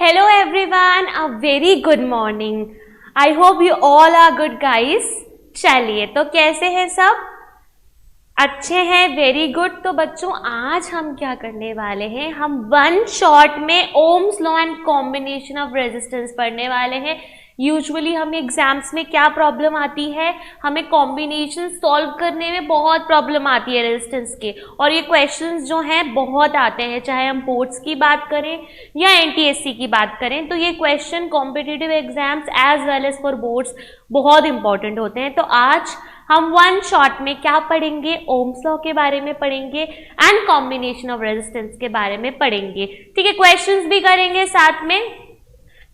Hello everyone, a very good morning. I hope you all are good guys. चलिए तो कैसे हैं सब? अच्छे हैं, वेरी गुड। तो बच्चों आज हम क्या करने वाले हैं, हम वन शॉट में Ohm's law and combination of resistance पढ़ने वाले हैं। यूजुअली हमें एग्जाम्स में क्या प्रॉब्लम आती है, हमें कॉम्बिनेशन सॉल्व करने में बहुत प्रॉब्लम आती है रेजिस्टेंस के, और ये क्वेश्चंस जो हैं बहुत आते हैं, चाहे हम बोर्ड्स की बात करें या एनटीएससी की बात करें। तो ये question competitive exams as well as for boards बहुत इंपॉर्टेंट होते हैं। तो आज हम वन शॉट में क्या पढ़ेंगे, ओम्स लॉ के बारे में पढ़ेंगे एंड कॉम्बिनेशन ऑफ रेजिस्टेंस के बारे में पढ़ेंगे। ठीक है, क्वेश्चंस भी करेंगे साथ में।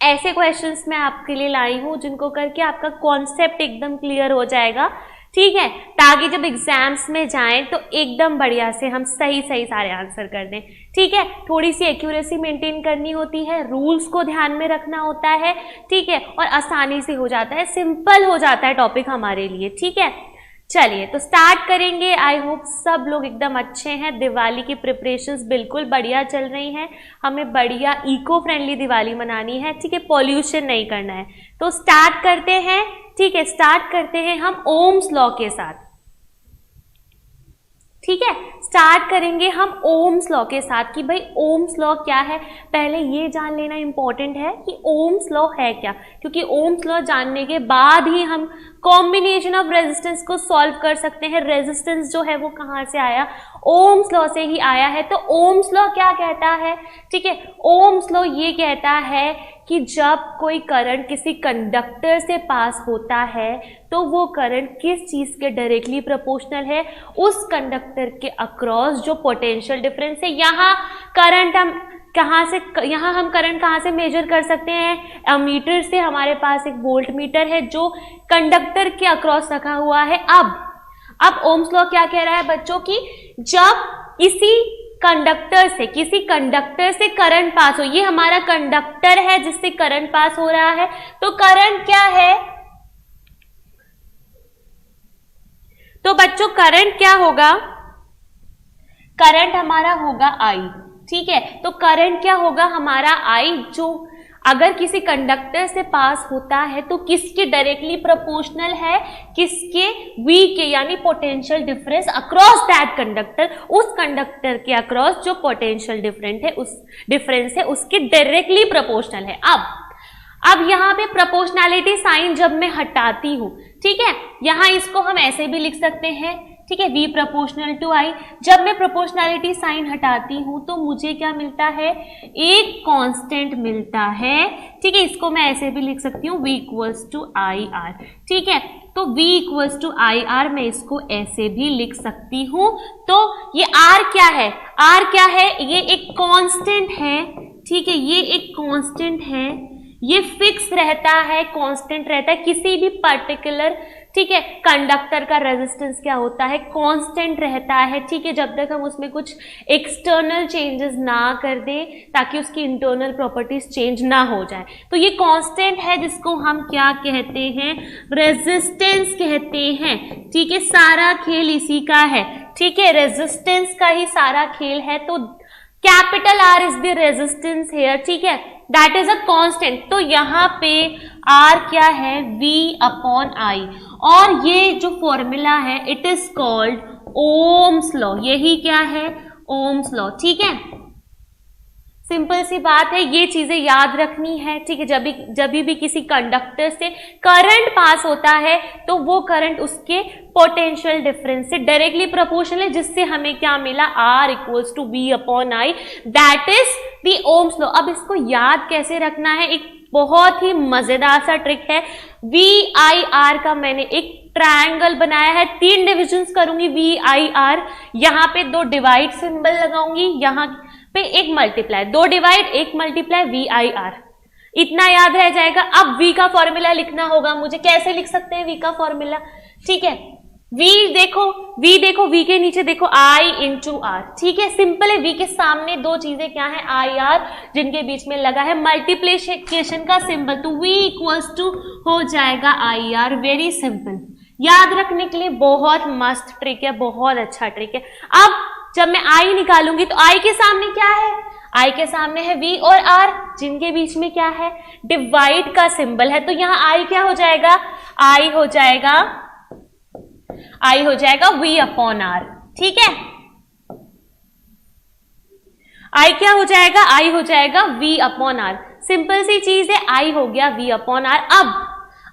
ऐसे क्वेश्चंस मैं आपके लिए लाई हूं जिनको करके आपका कॉन्सेप्ट एकदम क्लियर हो जाएगा। ठीक है, ताकि जब एग्जाम्स में जाएं तो एकदम बढ़िया से हम सही सारे आंसर कर दें। ठीक है, थोड़ी सी एक्यूरेसी मेंटेन करनी होती है, रूल्स को ध्यान में रखना होता है। ठीक है, और आसानी से हो जाता है, सिंपल हो जाता है टॉपिक हमारे लिए। ठीक है, चलिए तो स्टार्ट करेंगे। आई होप सब लोग एकदम अच्छे हैं। दिवाली की प्रिपरेशंस बिल्कुल बढ़िया चल रही हैं। हमें बढ़िया इको फ्रेंडली दिवाली मनानी है। ठीक है, पॉल्यूशन नहीं करना है। तो स्टार्ट करते हैं। ठीक है, स्टार्ट करते हैं हम ओम्स लॉ के साथ। ठीक है, स्टार्ट करेंगे हम ओम्स लॉ के साथ कि भाई ओम्स लॉ क्या है। पहले ये जान लेना इंपॉर्टेंट है कि ओम्स लॉ है क्या, क्योंकि ओम्स लॉ जानने के बाद ही हम कॉम्बिनेशन ऑफ रेजिस्टेंस को सॉल्व कर सकते हैं। रेजिस्टेंस जो है वो कहाँ से आया, ओम्स लॉ से ही आया है। तो ओम्स लॉ क्या कहता है? ठीक है, ओम्स लॉ ये कहता है कि जब कोई करंट किसी कंडक्टर से पास होता है तो वो करंट किस चीज के डायरेक्टली प्रोपोर्शनल है, उस कंडक्टर के अक्रॉस जो पोटेंशियल डिफरेंस है। यहाँ करंट हम करंट कहाँ से मेजर कर सकते हैं? अमीटर से। हमारे पास एक वोल्ट मीटर है जो कंडक्टर के अक्रॉस रखा हुआ है। अब ओम्स लॉ क्या कह रहा है बच्चों की, जब किसी कंडक्टर से करंट पास हो, ये हमारा कंडक्टर है जिससे करंट पास हो रहा है, तो करंट क्या है? तो बच्चों करंट क्या होगा? करंट हमारा होगा आई। ठीक है, तो करंट क्या होगा हमारा आई, जो अगर किसी कंडक्टर से पास होता है तो किसके डायरेक्टली प्रोपोर्शनल है, किसके? V के, यानी potential difference across that conductor, उस कंडक्टर के अक्रॉस जो पोटेंशियल डिफरेंस है उसके डायरेक्टली प्रोपोर्शनल है। अब यहाँ पे प्रोपोर्शनैलिटी साइन जब मैं हटाती हूं, ठीक है, यहाँ इसको हम ऐसे भी लिख सकते हैं। ठीक है, V प्रोपोर्शनल टू I। जब मैं प्रोपोर्शनैलिटी साइन हटाती हूं तो मुझे क्या मिलता है? एक कांस्टेंट मिलता है। ठीक है, इसको मैं ऐसे भी लिख सकती हूँ, V equals to I R. ठीक है, तो V equals to I R मैं इसको ऐसे भी लिख सकती हूँ। तो ये R क्या है? R क्या है? ये एक कांस्टेंट है। ठीक है, ये एक कांस्टेंट है, ये फिक्स रहता है, कांस्टेंट रहता है किसी भी पर्टिकुलर, ठीक है, कंडक्टर का रेजिस्टेंस क्या होता है? कांस्टेंट रहता है। ठीक है, जब तक हम उसमें कुछ एक्सटर्नल चेंजेस ना कर दें ताकि उसकी इंटरनल प्रॉपर्टीज चेंज ना हो जाए। तो ये कांस्टेंट है जिसको हम क्या कहते हैं? रेजिस्टेंस कहते हैं। ठीक है, सारा खेल इसी का है। ठीक है, रेजिस्टेंस का ही सारा खेल है। तो capital R is the resistance here. ठीक है, दैट इज अ कांस्टेंट। तो यहाँ पे R क्या है? V अपॉन I, और ये जो फॉर्मूला है it is called Ohm's law. यही क्या है? Ohm's law. ठीक है, सिंपल सी बात है, ये चीजें याद रखनी है। ठीक है, जब भी किसी कंडक्टर से करंट पास होता है तो वो करंट उसके पोटेंशियल डिफरेंस से डायरेक्टली प्रोपोर्शनल है, जिससे हमें क्या मिला? R equals to V upon I, that is the Ohm's law. अब इसको याद कैसे रखना है? एक बहुत ही मजेदार सा ट्रिक है। VIR का मैंने एक ट्रायंगल बनाया है, 3 डिविजन्स करूंगी VIR। यहाँ पे 2 डिवाइड सिंबल लगाऊंगी, यहाँ पे 1 मल्टीप्लाई, 2 डिवाइड 1 मल्टीप्लाई VIR। इतना याद रह जाएगा। अब V का फॉर्मूला लिखना होगा मुझे। कैसे लिख सकते हैं V का फॉर्मूला? ठीक है, V देखो, V के नीचे देखो I इंटू R। ठीक है, सिंपल है। V के सामने 2 चीजें क्या है? IR, जिनके बीच में लगा है मल्टीप्लिकेशन का सिंबल, तो V इक्वल्स टू हो जाएगा IR। वेरी सिंपल, याद रखने के लिए बहुत मस्त ट्रिक है, बहुत अच्छा ट्रिक है। अब जब मैं I निकालूंगी तो I के सामने क्या है? I के सामने है V और R, जिनके बीच में क्या है, डिवाइड का सिंबल है, तो यहां I क्या हो जाएगा, I हो जाएगा V अपॉन R। ठीक है, I क्या हो जाएगा, I हो जाएगा V अपॉन R। सिंपल सी चीज है, I हो गया V अपॉन R।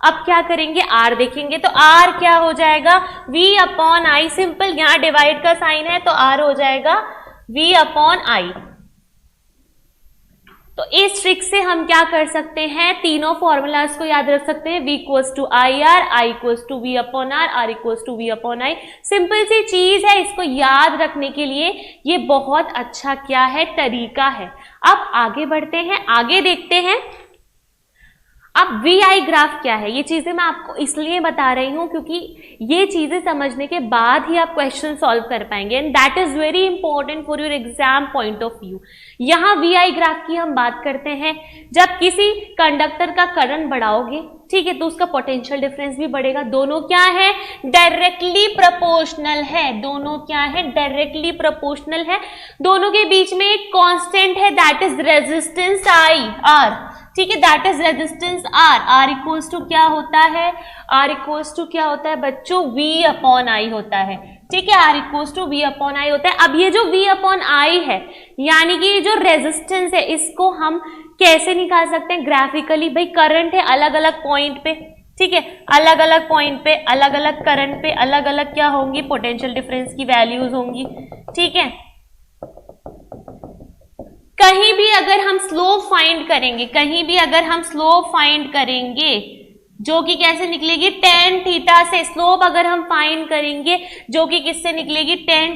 अब क्या करेंगे, R देखेंगे, तो R क्या हो जाएगा, V अपॉन I। सिंपल, यहां डिवाइड का साइन है तो R हो जाएगा V अपॉन I। तो इस ट्रिक से हम क्या कर सकते हैं, तीनों फॉर्मूलाज को याद रख सकते हैं, V equals to I R, I equals to V upon R, R equals to V upon I। Simple सी चीज है, इसको याद रखने के लिए ये बहुत अच्छा क्या है, तरीका है। अब आगे बढ़ते हैं, आगे देखते हैं। अब VI ग्राफ क्या है, ये चीजें मैं आपको इसलिए बता रही हूं क्योंकि ये चीजें समझने के बाद ही आप क्वेश्चन सॉल्व कर पाएंगे, and that is very important for your exam point of view. यहां VI ग्राफ की हम बात करते हैं, जब किसी कंडक्टर का करंट बढ़ाओगे, ठीक है, तो उसका पोटेंशियल डिफरेंस भी बढ़ेगा। दोनों क्या है, डायरेक्टली प्रोपोर्शनल है, दोनों क्या है, डायरेक्टली प्रोपोर्शनल है। दोनों के बीच में एक कांस्टेंट है, दैट इज रेजिस्टेंस आर। ठीक है, that is resistance R equals to क्या होता है, R इक्वल्स टू क्या होता है बच्चों, V अपॉन I होता है। ठीक है, R equals to V upon I होता है। अब ये जो V अपॉन I है, यानी कि ये जो रेजिस्टेंस है, इसको हम कैसे निकाल सकते हैं ग्राफिकली, भाई करंट है अलग अलग पॉइंट पे, ठीक है, अलग अलग पॉइंट पे, अलग अलग करंट पे अलग अलग क्या होंगी, पोटेंशियल डिफरेंस की वैल्यूज होंगी। ठीक है, कहीं भी अगर हम स्लोप फाइंड करेंगे, कहीं भी अगर हम स्लोप फाइंड करेंगे, जो कि कैसे निकलेगी, tan थीटा से। स्लोप अगर हम फाइंड करेंगे जो कि किससे निकलेगी, tan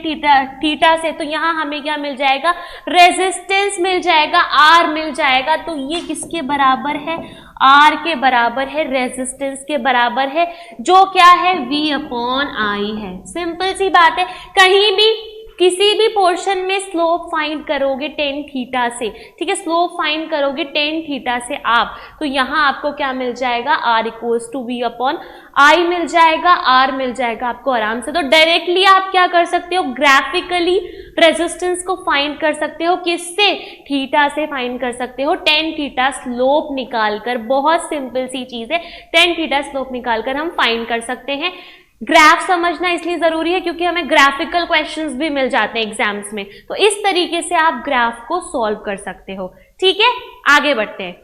थीटा से, तो यहां हमें क्या मिल जाएगा, रेजिस्टेंस मिल जाएगा, R मिल जाएगा। तो ये किसके बराबर है, R के बराबर है, रेजिस्टेंस के बराबर है, जो क्या है, V अपॉन I है। सिंपल सी बात है, कहीं भी किसी भी पोर्शन में स्लोप फाइंड करोगे tan थीटा से, ठीक है, स्लोप फाइंड करोगे tan थीटा से आप, तो यहां आपको क्या मिल जाएगा, R equals to V upon I मिल जाएगा, R मिल जाएगा आपको आराम से। तो डायरेक्टली आप क्या कर सकते हो, ग्राफिकली रेजिस्टेंस को फाइंड कर सकते हो, किससे, थीटा से फाइंड कर सकते हो, tan थीटा स्लोप निकालकर। बहुत सिंपल सी चीज है, tan थीटा स्लोप निकालकर हम फाइंड कर सकते हैं। ग्राफ समझना इसलिए जरूरी है क्योंकि हमें ग्राफिकल क्वेश्चंस भी मिल जाते हैं एग्जाम्स में, तो इस तरीके से आप ग्राफ को सॉल्व कर सकते हो। ठीक है, आगे बढ़ते हैं।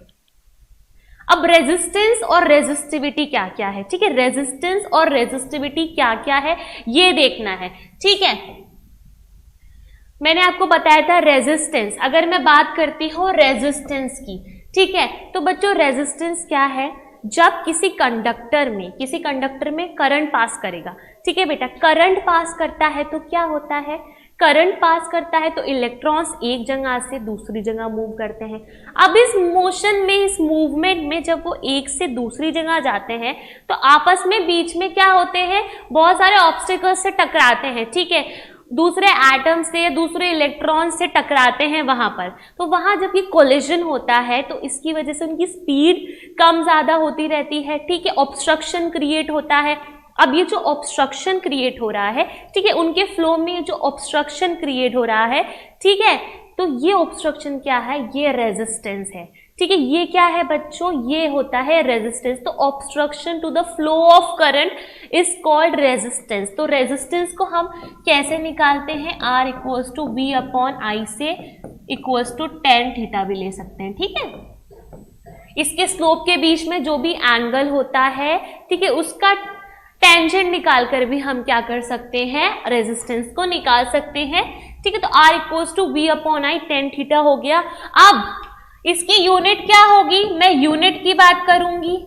अब रेजिस्टेंस और रेजिस्टिविटी क्या क्या है, ठीक है, रेजिस्टेंस और रेजिस्टिविटी क्या क्या है ये देखना है। ठीक है, मैंने आपको बताया था रेजिस्टेंस, अगर मैं बात करती हूँ रेजिस्टेंस की, ठीक है, तो बच्चों रेजिस्टेंस क्या है, जब किसी कंडक्टर में करंट पास करेगा, ठीक है बेटा, करंट पास करता है तो क्या होता है, करंट पास करता है तो इलेक्ट्रॉन्स एक जगह से दूसरी जगह मूव करते हैं। अब इस मोशन में, इस मूवमेंट में जब वो एक से दूसरी जगह जाते हैं तो आपस में बीच में क्या होते हैं, बहुत सारे ऑब्स्टिकल्स से टकराते हैं, ठीक है, दूसरे एटम से या दूसरे इलेक्ट्रॉन से टकराते हैं वहां पर। तो वहां जब ये कोलिजन होता है तो इसकी वजह से उनकी स्पीड कम ज्यादा होती रहती है, ठीक है, ऑब्स्ट्रक्शन क्रिएट होता है। अब ये जो ऑब्स्ट्रक्शन क्रिएट हो रहा है, ठीक है, उनके फ्लो में जो ऑब्स्ट्रक्शन क्रिएट हो रहा है, ठीक है, तो ये ऑब्स्ट्रक्शन क्या है, ये रेजिस्टेंस है। ठीक है, ये क्या है बच्चों, ये होता है रेजिस्टेंस। तो obstruction to the flow of current is called resistance. तो रेजिस्टेंस को हम कैसे निकालते हैं, R equals to V upon I से इक्वल्स टू tan थीटा भी ले सकते हैं। ठीक है, इसके स्लोप के बीच में जो भी एंगल होता है, ठीक है, उसका टेंजेंट निकालकर भी हम क्या कर सकते हैं, रेजिस्टेंस को निकाल सकते हैं। ठीक है, तो R equals to V upon I tan theta हो गया। अब इसकी यूनिट क्या होगी, मैं यूनिट की बात करूंगी,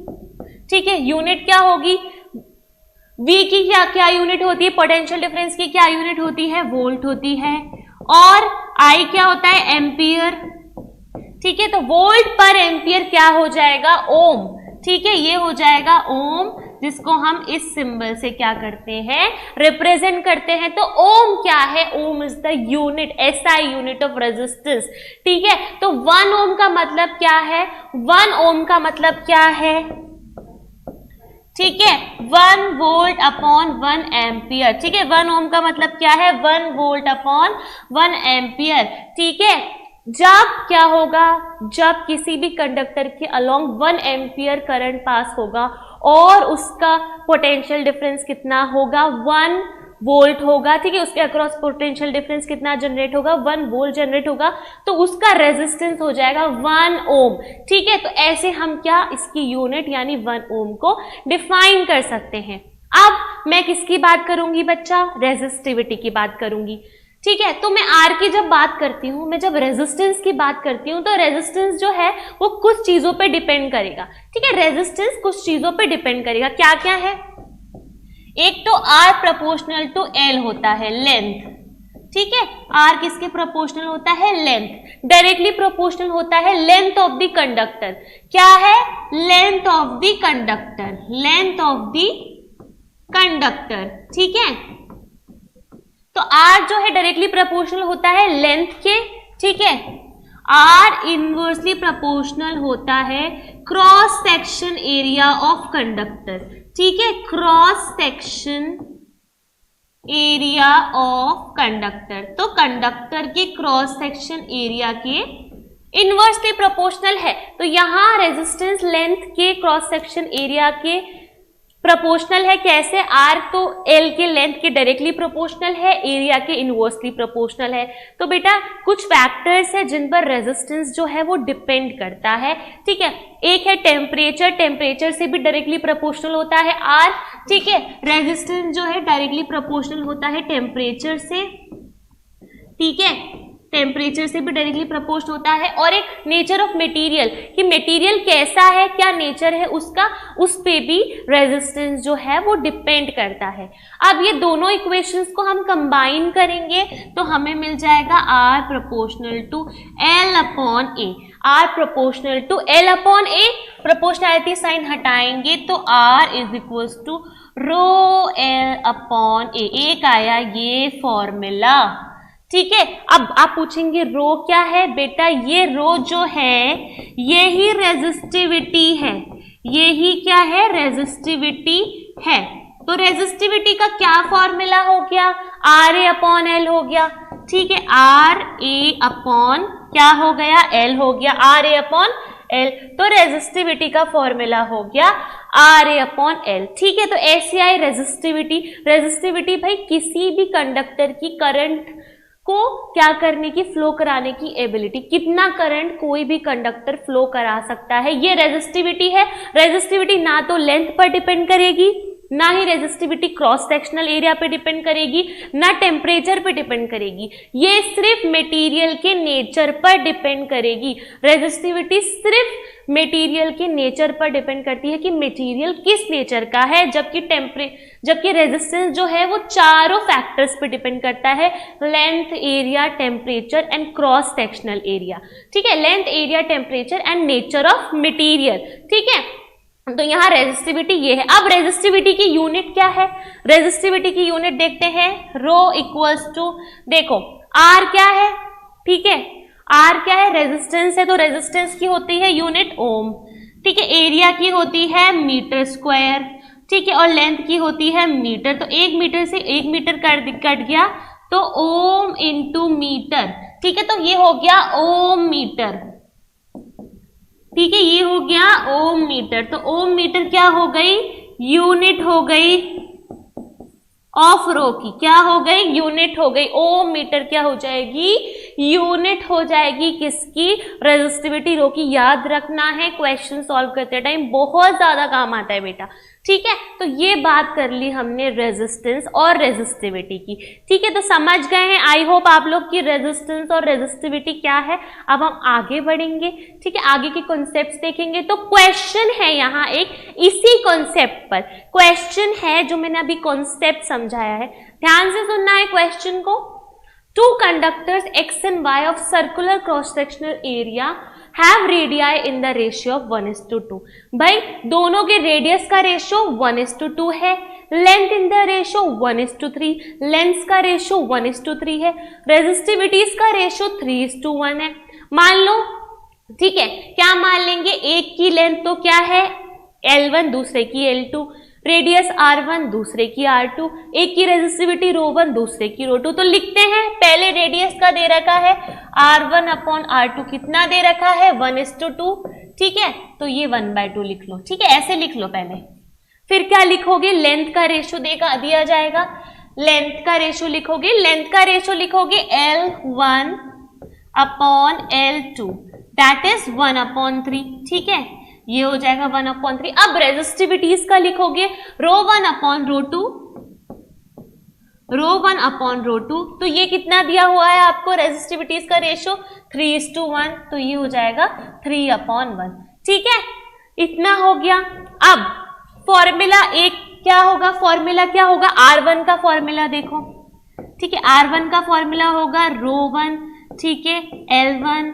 ठीक है, यूनिट क्या होगी, V की क्या क्या यूनिट होती है, पोटेंशियल डिफरेंस की क्या यूनिट होती है, वोल्ट होती है, और I क्या होता है, एम्पियर। ठीक है, तो वोल्ट पर एम्पियर क्या हो जाएगा, ओम। ठीक है, ये हो जाएगा ओम, जिसको हम इस सिंबल से क्या करते हैं, रिप्रेजेंट करते हैं। तो ओम क्या है, ohm is the unit, SI unit of resistance. ठीक है, तो 1 ओम का मतलब क्या है, 1 ओम का मतलब क्या है, ठीक है, 1 वोल्ट अपॉन 1 एम्पियर। ठीक है, 1 ओम का मतलब क्या है, 1 वोल्ट अपॉन 1 एम्पियर। ठीक है, जब क्या होगा, जब किसी भी कंडक्टर के अलोंग 1 एम्पियर करंट पास होगा और उसका पोटेंशियल डिफरेंस कितना होगा, 1 वोल्ट होगा, ठीक है, उसके अक्रॉस पोटेंशियल डिफरेंस कितना जनरेट होगा, 1 वोल्ट जनरेट होगा, तो उसका रेजिस्टेंस हो जाएगा 1 ओम, ठीक है। तो ऐसे हम क्या इसकी यूनिट यानी 1 ओम को डिफाइन कर सकते हैं। अब मैं किसकी बात करूंगी बच्चा, रेजिस्टिविटी की बात करूंगी, ठीक है। तो मैं आर की जब बात करती हूं, मैं जब रेजिस्टेंस की बात करती हूं, तो रेजिस्टेंस जो है वो कुछ चीजों पे डिपेंड करेगा, ठीक है। रेजिस्टेंस कुछ चीजों पे डिपेंड करेगा, क्या क्या है, एक तो आर प्रोपोर्शनल टू एल होता है, लेंथ, ठीक है। आर किसके प्रोपोर्शनल होता है, लेंथ। डायरेक्टली प्रोपोर्शनल होता है लेंथ ऑफ द कंडक्टर, क्या है, length of the conductor, length of the conductor, ठीक है। तो आर जो है डायरेक्टली प्रोपोर्शनल होता है लेंथ के, ठीक है। आर इनवर्सली प्रोपोर्शनल होता है cross section area of conductor, ठीक है, cross section area of conductor. तो कंडक्टर के क्रॉस सेक्शन एरिया के इनवर्सली प्रोपोर्शनल है। तो यहां रेजिस्टेंस लेंथ के क्रॉस सेक्शन एरिया के प्रोपोर्शनल है, कैसे, आर तो एल के लेंथ के डायरेक्टली प्रोपोर्शनल है, एरिया के इनवर्सली प्रोपोर्शनल है। तो बेटा कुछ फैक्टर्स है जिन पर रेजिस्टेंस जो है वो डिपेंड करता है, ठीक है। एक है टेम्परेचर, टेम्परेचर से भी डायरेक्टली प्रोपोर्शनल होता है आर, ठीक है। रेजिस्टेंस जो है डायरेक्टली प्रोपोर्शनल होता है टेम्परेचर से, ठीक है, टेम्परेचर से भी डायरेक्टली प्रोपोर्शनल होता है। और एक नेचर ऑफ मटेरियल, कि मटेरियल कैसा है, क्या नेचर है उसका, उस पे भी रेजिस्टेंस जो है वो डिपेंड करता है। अब ये दोनों इक्वेशंस को हम कंबाइन करेंगे तो हमें मिल जाएगा R proportional to L upon A, R proportional to L upon A, proportionality sign हटाएंगे तो R is equal to rho L upon A, एक आया ये फॉर्मूला, ठीक है। अब आप पूछेंगे रो क्या है, बेटा ये रो जो है ये ही रेजिस्टिविटी है, ये ही क्या है, रेजिस्टिविटी है। तो रेजिस्टिविटी का क्या फॉर्मूला हो गया, आर ए अपॉन एल हो गया, ठीक है, आर ए अपॉन क्या हो गया, एल हो गया, आर ए अपॉन एल। तो रेजिस्टिविटी का फॉर्मूला हो गया आर ए अपॉन एल, ठीक है। तो ऐसे आई रेजिस्टिविटी। रेजिस्टिविटी भाई किसी भी कंडक्टर की करंट को क्या करने की, फ्लो कराने की एबिलिटी, कितना करंट कोई भी कंडक्टर फ्लो करा सकता है, ये रेजिस्टिविटी है। रेजिस्टिविटी ना तो लेंथ पर डिपेंड करेगी, ना ही रेजिस्टिविटी क्रॉस सेक्शनल एरिया पे डिपेंड करेगी, ना टेम्परेचर पे डिपेंड करेगी, ये सिर्फ मटेरियल के नेचर पर डिपेंड करेगी। रेजिस्टिविटी सिर्फ मटेरियल के नेचर पर डिपेंड करती है कि मटेरियल किस नेचर का है, जबकि रेजिस्टेंस जो है वो चारों फैक्टर्स पे डिपेंड करता है, length, area, temperature and cross sectional area, ठीक है, length, area, temperature and nature of material, ठीक है। तो यहाँ रेजिस्टिविटी ये है। अब रेजिस्टिविटी की यूनिट क्या है, रेजिस्टिविटी की यूनिट देखते हैं, रो इक्वल्स टू, देखो आर क्या है, ठीक है, आर क्या है, रेजिस्टेंस है, तो रेजिस्टेंस की होती है यूनिट ओम, ठीक है, एरिया की होती है मीटर स्क्वायर, ठीक है, और लेंथ की होती है मीटर। तो 1 मीटर से 1 मीटर कट गया तो ओम इंटू मीटर, ठीक है, तो ये हो गया ओम मीटर, ठीक है, ये हो गया ओम मीटर। तो ओम मीटर क्या हो गई, यूनिट हो गई ऑफ रो की, क्या हो गई, यूनिट हो गई। ओम मीटर क्या हो जाएगी, यूनिट हो जाएगी किसकी, रेजिस्टिविटी रो की। याद रखना है, क्वेश्चन सॉल्व करते टाइम बहुत ज्यादा काम आता है बेटा, ठीक है। तो ये बात कर ली हमने रेजिस्टेंस और रेजिस्टिविटी की, ठीक है। तो समझ गए हैं आई होप आप लोग की रेजिस्टेंस और रेजिस्टिविटी क्या है। अब हम आगे बढ़ेंगे, ठीक है, आगे के कॉन्सेप्ट्स देखेंगे। तो क्वेश्चन है यहाँ एक इसी कॉन्सेप्ट पर क्वेश्चन है जो मैंने अभी कॉन्सेप्ट समझाया है, ध्यान से सुनना है क्वेश्चन को। Two conductors X and Y of circular cross sectional area have radii in the ratio of 1:2। भाई दोनों के रेडियस का रेशियो 1:2 है, length in the ratio 1:3, length का रेशियो 1:3 है, रेजिस्टिविटीज का रेशियो 3:1 है। मान लो, ठीक है, क्या मान लेंगे, एक की लेंथ तो क्या है L1, दूसरे की L2, रेडियस R1 दूसरे की R2, एक की रेजिस्टिविटी ρ1 दूसरे की ρ2। तो लिखते हैं, पहले रेडियस का दे रखा है R1 अपॉन R2 कितना दे रखा है 1:2, ठीक है, तो ये 1/2 लिख लो, ठीक है, ऐसे लिख लो पहले। फिर क्या लिखोगे, लेंथ का रेशो दिया जाएगा, लेंथ का रेशो लिखोगे, लेंथ का रेशो लिखोगे L1 upon L2 that is 1/3, ठीक है, ये हो जाएगा 1/3। अब रेजिस्टिविटीज का लिखोगे ρ1 अपॉन ρ2, ρ1 अपॉन ρ2, तो ये कितना दिया हुआ है आपको रेजिस्टिविटीज का रेशो 3:1, तो ये हो जाएगा 3/1, ठीक है, इतना हो गया। अब फॉर्मूला एक क्या होगा, फॉर्मूला क्या होगा, R1 का फॉर्मूला देखो, ठीक है, R1 का फॉर्मूला होगा ρ1, ठीक है, L1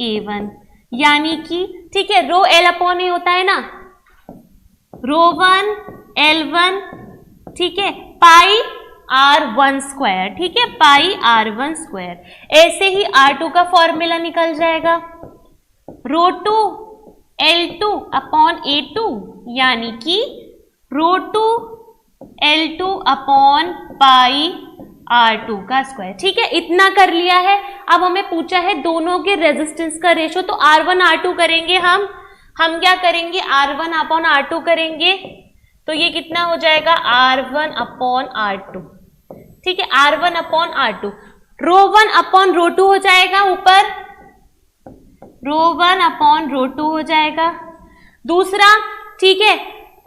A1, यानी कि, ठीक है, रो L अपॉन ए होता है ना, ρ1 L1, ठीक है, पाई R1 स्क्वायर, ठीक है, पाई R1 स्क्वायर। ऐसे ही R2 का फॉर्मूला निकल जाएगा ρ2 L2 अपॉन A2, यानी कि ρ2 L2 अपॉन पाई R2 का स्क्वायर, ठीक है, इतना कर लिया है। अब हमें पूछा है दोनों के रेजिस्टेंस का रेशो, तो R1 R2 करेंगे हम क्या करेंगे, R1 अपॉन R2 करेंगे, तो ये कितना हो जाएगा R1 अपॉन R2, ठीक है, R1 अपॉन R2, ρ1 अपॉन ρ2 हो जाएगा, ऊपर ρ1 अपॉन ρ2 हो जाएगा, दूसरा, ठीक है,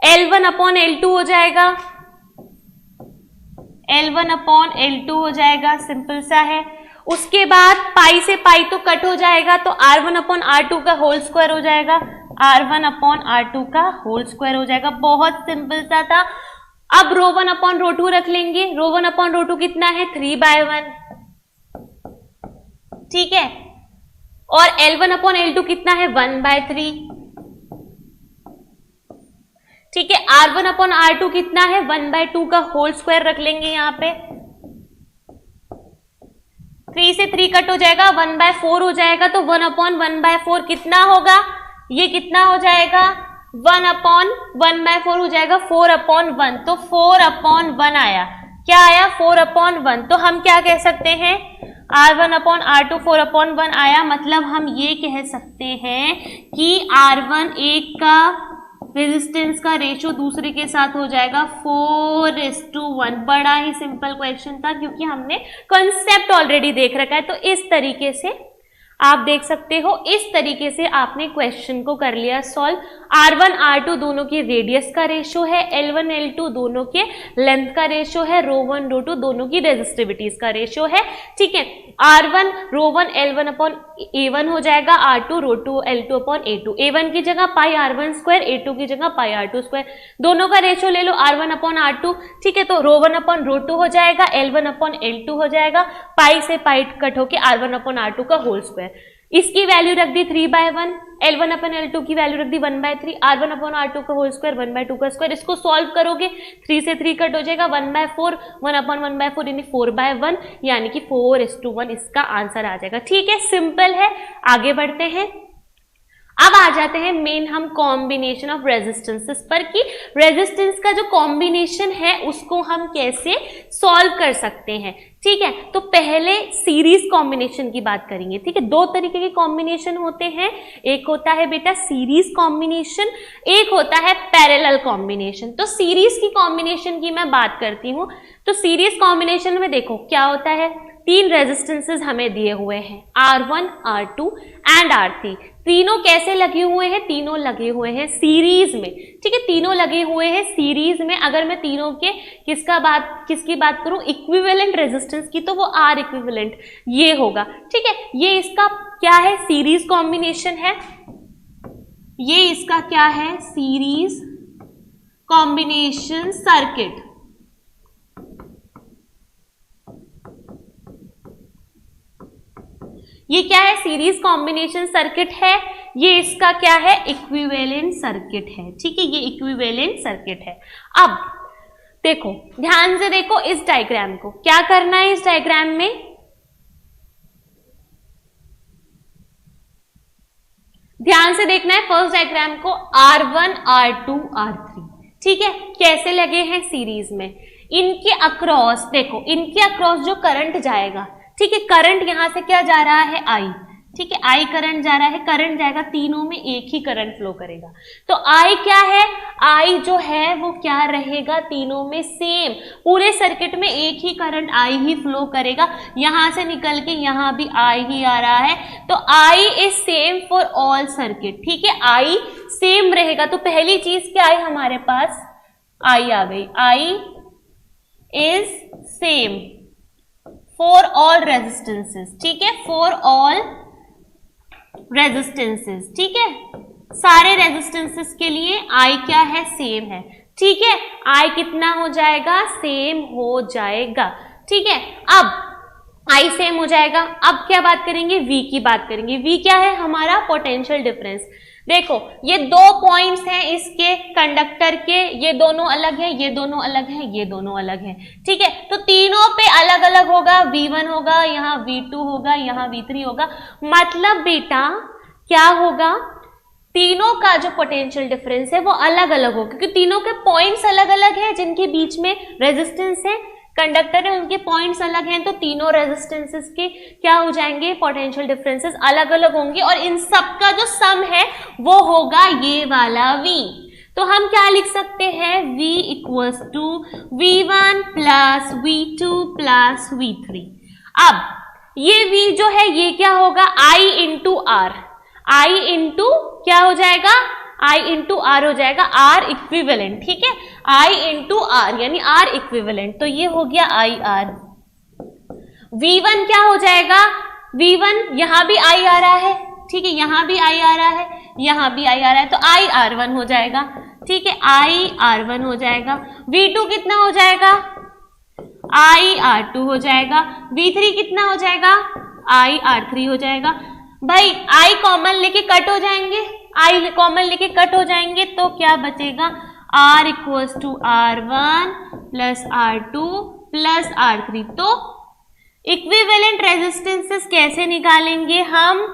L1 अपॉन L2 हो जाएगा, L1 अपॉन L2 हो जाएगा, सिंपल सा है। उसके बाद पाई से पाई तो कट हो जाएगा, तो R1 अपॉन R2 का होल स्क्वायर हो जाएगा, R1 अपॉन R2 का होल स्क्वायर हो जाएगा, बहुत सिंपल सा था। अब ρ1 अपॉन ρ2 रख लेंगे, ρ1 अपॉन ρ2 कितना है 3/1, ठीक है, और L1 अपॉन L2 कितना है 1/3, ठीक है, R1 अपॉन R2 कितना है 1/2 का होल स्क्वायर रख लेंगे, यहां पे 3 से 3 कट हो जाएगा, 1/4 हो जाएगा, तो 1 अपॉन 1/4 कितना होगा, ये कितना हो जाएगा 1 अपॉन 1/4 हो जाएगा 4/1, तो 4/1 आया, क्या आया 4/1, तो हम क्या कह सकते हैं R1 अपॉन R2 4/1 आया, मतलब हम ये कह सकते हैं कि R1 एक का रेजिस्टेंस का रेशो दूसरे के साथ हो जाएगा 4:1। बड़ा ही सिंपल क्वेश्चन था, क्योंकि हमने कॉन्सेप्ट ऑलरेडी देख रखा है, तो इस तरीके से आप देख सकते हो, इस तरीके से आपने क्वेश्चन को कर लिया सॉल्व। R1 R2 दोनों की रेडियस का रेशो है, L1 L2 दोनों के लेंथ का रेशो है, ρ1 ρ2 दोनों की रेजिस्टिविटीज का रेशो है, ठीक है, R1 ρ1 L1 अपॉन A1 हो जाएगा, R2 ρ2 L2 upon A2, A1 की जगह पाई R1 स्क्वायर, A2 की जगह पाई R2 स्क्वायर, दोनों का रेशो ले लो R1 अपॉन R2, ठीक है, तो ρ1 अपॉन ρ2 हो जाएगा, L1 अपॉन L2 हो जाएगा, पाई से पाई कट होके R1 अपॉन R2 का होल स्क्वायर, इसकी वैल्यू रख दी 3/1, L1 अपॉन L2 की वैल्यू रख दी 1/3, R1 अपॉन R2 का होल स्क्वायर 1/2 का स्क्वायर, इसको सॉल्व करोगे 3 से 3 कट हो जाएगा, 1/4, 1 अपॉन 1/4 यानी 4/1, यानी कि 4:1 इसका आंसर आ जाएगा, ठीक है, सिंपल है। आगे बढ़ते हैं, अब आ जाते हैं मेन हम कॉम्बिनेशन ऑफ रेजिस्टेंसेस पर, कि रेजिस्टेंस का जो कॉम्बिनेशन है उसको हम कैसे सॉल्व कर सकते हैं, ठीक है। तो पहले सीरीज कॉम्बिनेशन की बात करेंगे, ठीक है, दो तरीके के कॉम्बिनेशन होते हैं, एक होता है बेटा सीरीज कॉम्बिनेशन, एक होता है पैरेलल कॉम्बिनेशन। तो सीरीज की कॉम्बिनेशन की मैं बात करती हूं, तो सीरीज कॉम्बिनेशन में देखो क्या होता है, 3 रेजिस्टेंसेस हमें दिए हुए हैं, R1 R2 एंड R3, तीनों कैसे लगे हुए हैं, तीनों लगे हुए हैं सीरीज में, ठीक है, तीनों लगे हुए हैं सीरीज में। अगर मैं तीनों के किसकी बात करूं, इक्विवेलेंट रेजिस्टेंस की, तो वो R इक्विवेलेंट ये होगा, ठीक है, ये इसका क्या है, सीरीज कॉम्बिनेशन है, ये इसका क्या है, सीरीज कॉम्बिनेशन सर्किट। ये क्या है, सीरीज कॉम्बिनेशन सर्किट है, ये इसका क्या है, इक्विवेलेंट सर्किट है, ठीक है, ये इक्विवेलेंट सर्किट है। अब देखो ध्यान से देखो इस डायग्राम को, क्या करना है इस डायग्राम में, ध्यान से देखना है फर्स्ट डायग्राम को, R1 R2 R3, ठीक है, कैसे लगे हैं सीरीज में, इनके अक्रॉस देखो, इनके अक्रॉस जो करंट जाएगा, ठीक है, करंट यहां से क्या जा रहा है आई, ठीक है, आई करंट जा रहा है, करंट जाएगा तीनों में एक ही करंट फ्लो करेगा, तो आई क्या है, आई जो है वो क्या रहेगा, तीनों में सेम, पूरे सर्किट में एक ही करंट आई ही फ्लो करेगा, यहां से निकल के यहां भी आई ही आ रहा है, तो I is same for all circuit, ठीक है, आई सेम रहेगा। तो पहली चीज क्या आई हमारे पास, आई आ गई, I is same for all resistances, ठीक है, फॉर ऑल रेजिस्टेंसेस, ठीक है, सारे रेजिस्टेंसेस के लिए आई क्या है, सेम है, ठीक है, आई कितना हो जाएगा, सेम हो जाएगा, ठीक है। अब आई सेम हो जाएगा, अब क्या बात करेंगे, वी की बात करेंगे। वी क्या है हमारा, पोटेंशियल डिफरेंस। देखो ये दो पॉइंट्स हैं इसके कंडक्टर के, ये दोनों अलग है, ये दोनों अलग है, ये दोनों अलग है, ठीक है, तो तीनों पे अलग अलग होगा, V1 होगा, यहाँ V2 होगा, यहाँ V3 होगा, मतलब बेटा क्या होगा, तीनों का जो पोटेंशियल डिफरेंस है वो अलग अलग होगा, क्योंकि तीनों के पॉइंट्स अलग अलग है, जिनके बीच में रेजिस्टेंस है, कंडक्टर है, उनके पॉइंट्स अलग हैं, तो तीनों रेजिस्टेंसेस के क्या हो जाएंगे, पोटेंशियल डिफरेंसेस अलग अलग होंगे, और इन सब का जो सम है वो होगा ये वाला V। तो हम क्या लिख सकते हैं, V equals to V1 plus V2 plus V3। अब ये V जो है ये क्या होगा, I into R, I into क्या हो जाएगा, I इंटू आर हो जाएगा, आर इक्विवेलेंट, ठीक है, I इंटू आर यानी आर इक्विवेलेंट, तो ये हो गया आई आर। V1 क्या हो जाएगा, V1 यहां भी I आ रहा है, ठीक है, यहां भी I आ रहा है, यहां भी I आ रहा है, तो I R1 हो जाएगा, ठीक है, I R1 हो जाएगा। V2 कितना हो जाएगा, I R2 हो जाएगा। V3 कितना हो जाएगा, I R3 हो जाएगा। भाई I कॉमन लेके कट हो जाएंगे, I कॉमन लेके कट हो जाएंगे, तो क्या बचेगा, R equals to R1 plus R2 plus R3। तो इक्विवेलेंट रेजिस्टेंसेस कैसे निकालेंगे हम,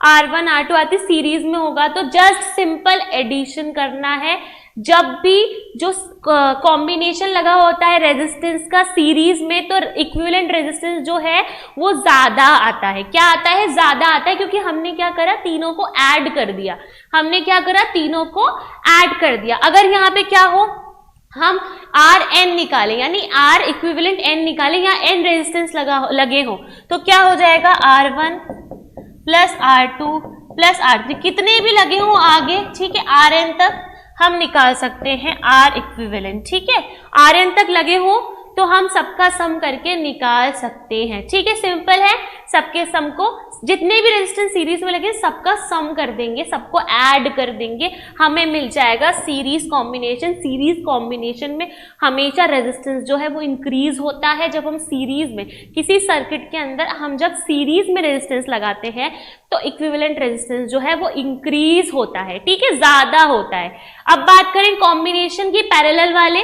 R1 R2 आती सीरीज में होगा, तो जस्ट सिंपल एडिशन करना है। जब भी जो कॉम्बिनेशन लगा होता है रेजिस्टेंस का सीरीज में, तो इक्विवेलेंट रेजिस्टेंस जो है वो ज्यादा आता है। क्या आता है, ज्यादा आता है, क्योंकि हमने क्या करा, तीनों को ऐड कर दिया, हमने क्या करा, तीनों को ऐड कर दिया। अगर यहाँ पे क्या हो, हम Rn निकालें, यानी R इक्विवेलेंट N निकालें, या N रेजिस्टेंस लगे हो, तो क्या हो जाएगा, R1 plus R2 plus R3, कितने भी लगे हो आगे, ठीक है, Rn तक हम निकाल सकते हैं R इक्विवेलेंट, ठीक है, Rn तक लगे हो तो हम सबका सम करके निकाल सकते हैं, ठीक है, सिंपल है। सबके सम को, जितने भी रेजिस्टेंस सीरीज में लगे सबका सम कर देंगे, सबको ऐड कर देंगे, हमें मिल जाएगा सीरीज कॉम्बिनेशन। सीरीज कॉम्बिनेशन में हमेशा रेजिस्टेंस जो है वो इंक्रीज होता है। जब हम सीरीज में किसी सर्किट के अंदर हम जब सीरीज में रेजिस्टेंस लगाते हैं तो इक्विवेलेंट रेजिस्टेंस जो है वो इंक्रीज होता है, ठीक है, ज्यादा होता है। अब बात करें कॉम्बिनेशन की, पैरेलल वाले,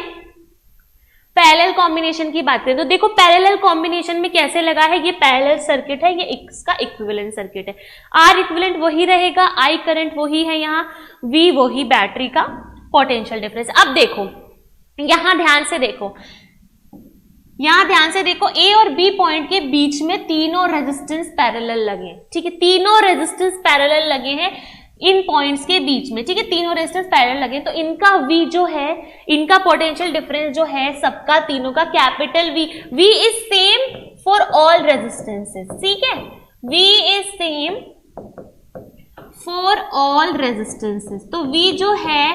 पैरेलल कॉम्बिनेशन की बात करें तो देखो पैरेलल कॉम्बिनेशन में कैसे लगा है, ये पैरेलल सर्किट है, ये इसका इक्विवेलेंट सर्किट है। आर इक्विवेलेंट वही रहेगा, आई करंट वही है, यहाँ वी वही बैटरी का पोटेंशियल डिफरेंस। अब देखो यहां ध्यान से देखो, यहां ध्यान से देखो, ए और बी पॉइंट के बीच में तीनों रेजिस्टेंस पैरेलल लगे, ठीक है, तीनों रेजिस्टेंस पैरेलल लगे हैं इन पॉइंट्स के बीच में, ठीक है, तीनों रेजिस्टेंस पैरेलल लगे, तो इनका V जो है, इनका पोटेंशियल डिफरेंस जो है सबका, तीनों का capital V is same for all resistances, ठीक है, V is same for all resistances. तो V जो है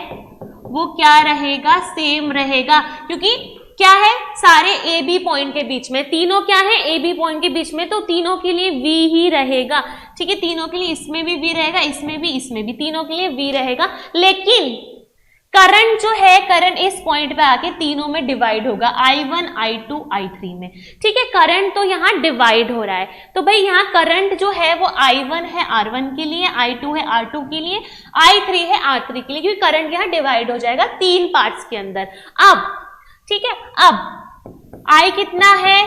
वो क्या रहेगा, सेम रहेगा, क्योंकि क्या है, सारे ए बी पॉइंट के बीच में, तीनों क्या है, ए बी पॉइंट के बीच में, तो तीनों के लिए V ही रहेगा, ठीक है, तीनों के लिए इसमें भी V रहेगा, इसमें भी, तीनों के लिए V रहेगा। लेकिन करंट जो है, करंट इस पॉइंट पे आके तीनों में डिवाइड होगा, I1 I2 I3 में, ठीक है, करंट तो यहाँ डिवाइड हो रहा है, तो भाई यहाँ करंट जो है वो I1 है R1 के लिए, I2 है R2 के लिए, I3 है R3 के लिए, क्योंकि करंट यहाँ डिवाइड हो जाएगा तीन पार्ट्स के अंदर। अब ठीक है, अब I कितना है,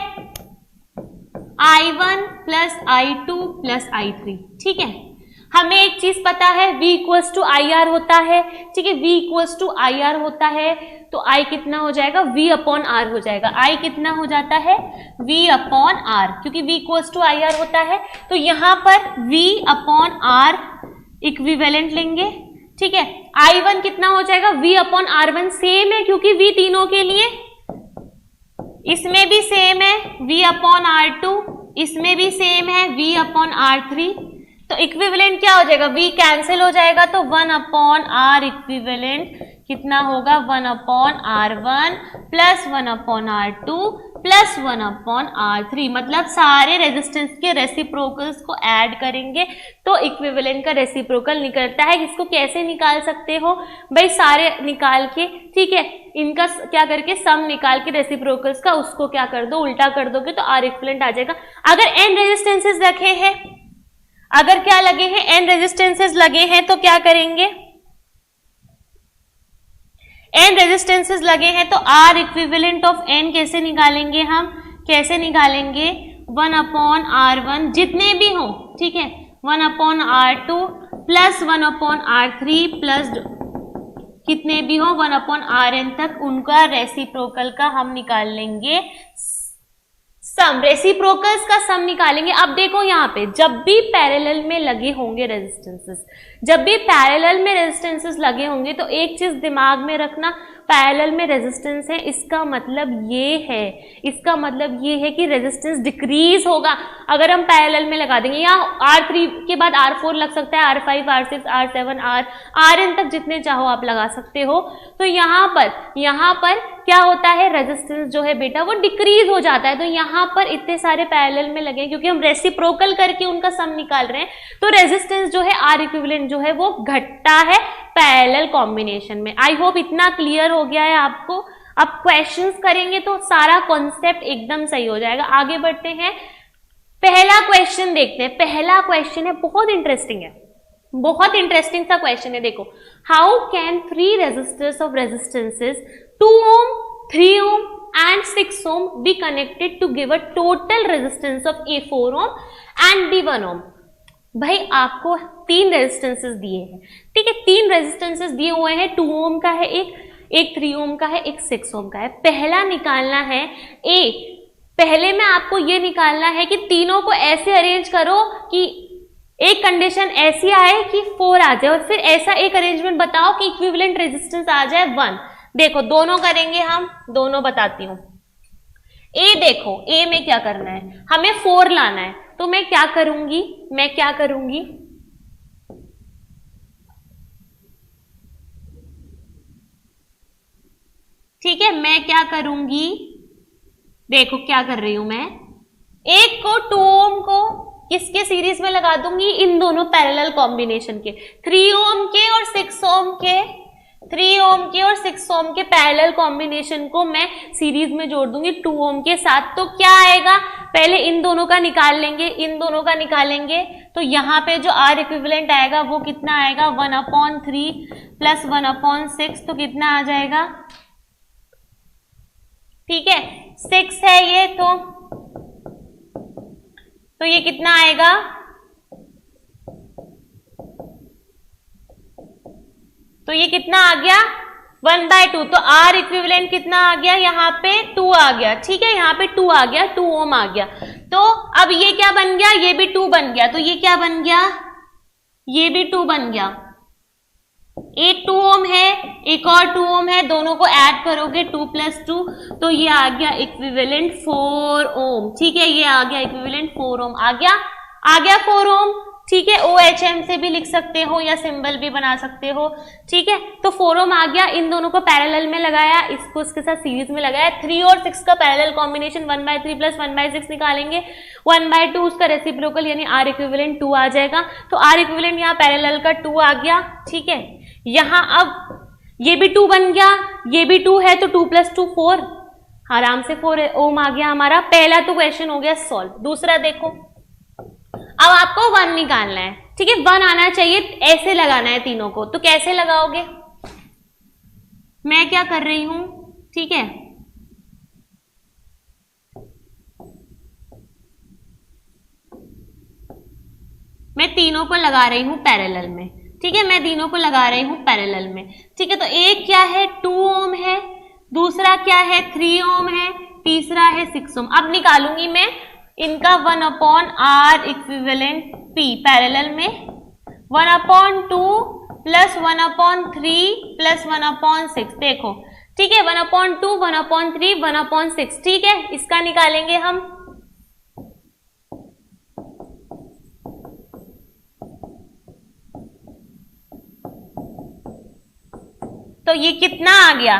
I1 plus I2 plus I3, ठीक है, हमें एक चीज पता है V equals to I R होता है, ठीक है, V equals to I R होता है, तो I कितना हो जाएगा, V अपॉन R हो जाएगा। I कितना हो जाता है, V अपॉन R, क्योंकि V इक्वल्स टू IR होता है। तो यहां पर V अपॉन R इक्विवेलेंट लेंगे, ठीक है। I1 कितना हो जाएगा, V अपॉन R1 सेम है क्योंकि V तीनों के लिए, इसमें भी सेम है V अपॉन R2, इसमें भी सेम है V अपॉन R3। तो इक्विवेलेंट क्या हो जाएगा, V कैंसिल हो जाएगा, तो 1 अपॉन R इक्विवेलेंट कितना होगा, 1 upon R1 plus 1 upon R2 plus 1 upon R3। मतलब सारे रेजिस्टेंस के रेसिप्रोकल्स को ऐड करेंगे तो इक्विवेलेंट का रेसिप्रोकल निकलता है। इसको कैसे निकाल सकते हो भाई, सारे निकाल के, ठीक है, इनका क्या करके सम निकाल के रेसिप्रोकल्स का उसको क्या कर दो, उल्टा कर दोगे तो R इक्विवेलेंट आ जाएगा। अगर n रेजिस्टेंसेस रखे हैं, अगर क्या लगे हैं, n रेजिस्टेंसेस लगे हैं तो क्या करेंगे, n रेजिस्टेंसेस लगे हैं तो R इक्विवेलेंट ऑफ n कैसे निकालेंगे, हम कैसे निकालेंगे, 1 अपॉन R1 जितने भी हो, ठीक है, 1 upon R2 plus 1 upon R3 plus कितने भी हो 1 अपॉन Rn तक, उनका रेसिप्रोकल का हम निकाल लेंगे सम, रेसिप्रोकल्स का सम निकालेंगे। अब देखो यहाँ पे जब भी पैरेलल में लगे होंगे रेजिस्टेंसेस, जब भी पैरेलल में रेजिस्टेंसेस लगे होंगे तो एक चीज दिमाग में रखना, पैरेलल में रेजिस्टेंस है इसका मतलब ये है, इसका मतलब ये है कि रेजिस्टेंस डिक्रीज होगा अगर हम पैरेलल में लगा देंगे। यहाँ R3 के बाद R4 लग सकता है, R5, R6, R7, Rn तक जितने चाहो आप लगा सकते हो। तो यहाँ पर क्या होता है, रेजिस्टेंस जो है बेटा वो डिक्रीज हो जाता है। तो यहाँ पर इतने सारे पैरेलल में लगे क्योंकि हम रेसिप्रोकल करके उनका सम निकाल रहे हैं, तो रेजिस्टेंस जो है R इक्विवेलेंट जो है वो घटता है पैरेलल कॉम्बिनेशन में। आई होप इतना क्लियर हो गया है आपको। अब क्वेश्चंस करेंगे तो सारा कॉन्सेप्ट एकदम सही हो जाएगा। आगे बढ़ते हैं, पहला क्वेश्चन देखते हैं। पहला क्वेश्चन है, बहुत इंटरेस्टिंग है, बहुत इंटरेस्टिंग सा क्वेश्चन है। देखो, how can 3 resistors of resistances 2 ohm, 3 ohm and 6 ohm be connected to give a total resistance of A 4 ohm and B 1 ohm। भाई आपको 3 रेजिस्टेंसेस दिए हैं, ठीक है, 3 रेजिस्टेंसेस दिए हुए हैं, 2 ohm का है एक 3 ohm का है, एक 6 ohm का है। पहला निकालना है A। पहले में आपको ये निकालना है कि तीनों को ऐसे अरेंज करो कि एक कंडीशन ऐसी आए कि 4 आ जाए, और फिर ऐसा एक अरेंजमेंट बताओ कि इक्विवेलेंट रेजिस्टेंस आ जाए 1। देखो दोनों करेंगे, हम दोनों बताती हूं। ए देखो, ए में क्या करना है, हमें 4 लाना है, तो मैं क्या करूंगी, ठीक है, मैं क्या करूंगी, देखो क्या कर रही हूं मैं, एक को 2 ohm को किसके सीरीज में लगा दूंगी, इन दोनों पैरेलल कॉम्बिनेशन के, 3 ohm के और 6 ohm के, 3 ohm के और 6 ohm के पैरेलल कॉम्बिनेशन को मैं सीरीज में जोड़ दूंगी 2 ohm के साथ। तो क्या आएगा, पहले इन दोनों का निकाल लेंगे, इन दोनों का निकालेंगे, तो यहाँ पे जो R इक्विवेलेंट आएगा वो कितना आएगा, 1/3 प्लस 1/6, तो कितना आ जाएगा, ठीक है, 6 है ये, तो ये कितना आएगा, तो ये कितना आ गया 1/2। तो R इक्विवेलेंट कितना आ गया, यहाँ पे 2 आ गया, ठीक है, यहाँ पे 2 आ गया, 2 ohm आ गया। तो अब ये क्या बन गया, ये भी 2 बन गया, तो ये क्या बन गया, ये भी 2 बन गया। एक 2 ohm है, एक और 2 ohm है, दोनों को ऐड करोगे 2 + 2, तो ये आ गया इक्विवेलेंट 4 ohm, ठीक है, ये आ गया इक्विवेलेंट 4 ohm, आ गया 4 ohm, ठीक है। OHM से भी लिख सकते हो या सिंबल भी बना सकते हो, ठीक है। तो 4 ohm आ गया, इन दोनों को पैरेलल में लगाया, इसको इसके साथ सीरीज में लगाया, 3 और 6 का पैरेलल कॉम्बिनेशन 1/3 प्लस 1/6 निकालेंगे, 1/2 उसका रेसिप्रोकल यानी R इक्विवेलेंट 2 आ जाएगा। तो R इक्विवेलेंट यहाँ पैरेलल का 2 आ गया, ठीक है। यहाँ अब ये भी 2 बन गया, ये भी 2 है, तो 2 + 2 4, आराम से 4 ohm आ गया हमारा। पहला तो क्वेश्चन हो गया सॉल्व। दूसरा देखो, अब आपको 1 निकालना है, ठीक है, 1 आना चाहिए, ऐसे लगाना है तीनों को, तो कैसे लगाओगे, मैं क्या कर रही हूं, ठीक है, मैं तीनों को लगा रही हूं पैरेलल में, ठीक है, मैं तीनों को लगा रही हूं पैरेलल में, ठीक है। तो एक क्या है 2 ohm है, दूसरा क्या है 3 ओम है, तीसरा है 6 ओम। अब निकालूंगी मैं इनका 1/r इक्विवेलेंट P पैरेलल में 1/2 प्लस 1/3 प्लस 1/6। देखो ठीक है 1/2 1/3 1/6 ठीक है, इसका निकालेंगे हम। तो ये कितना आ गया,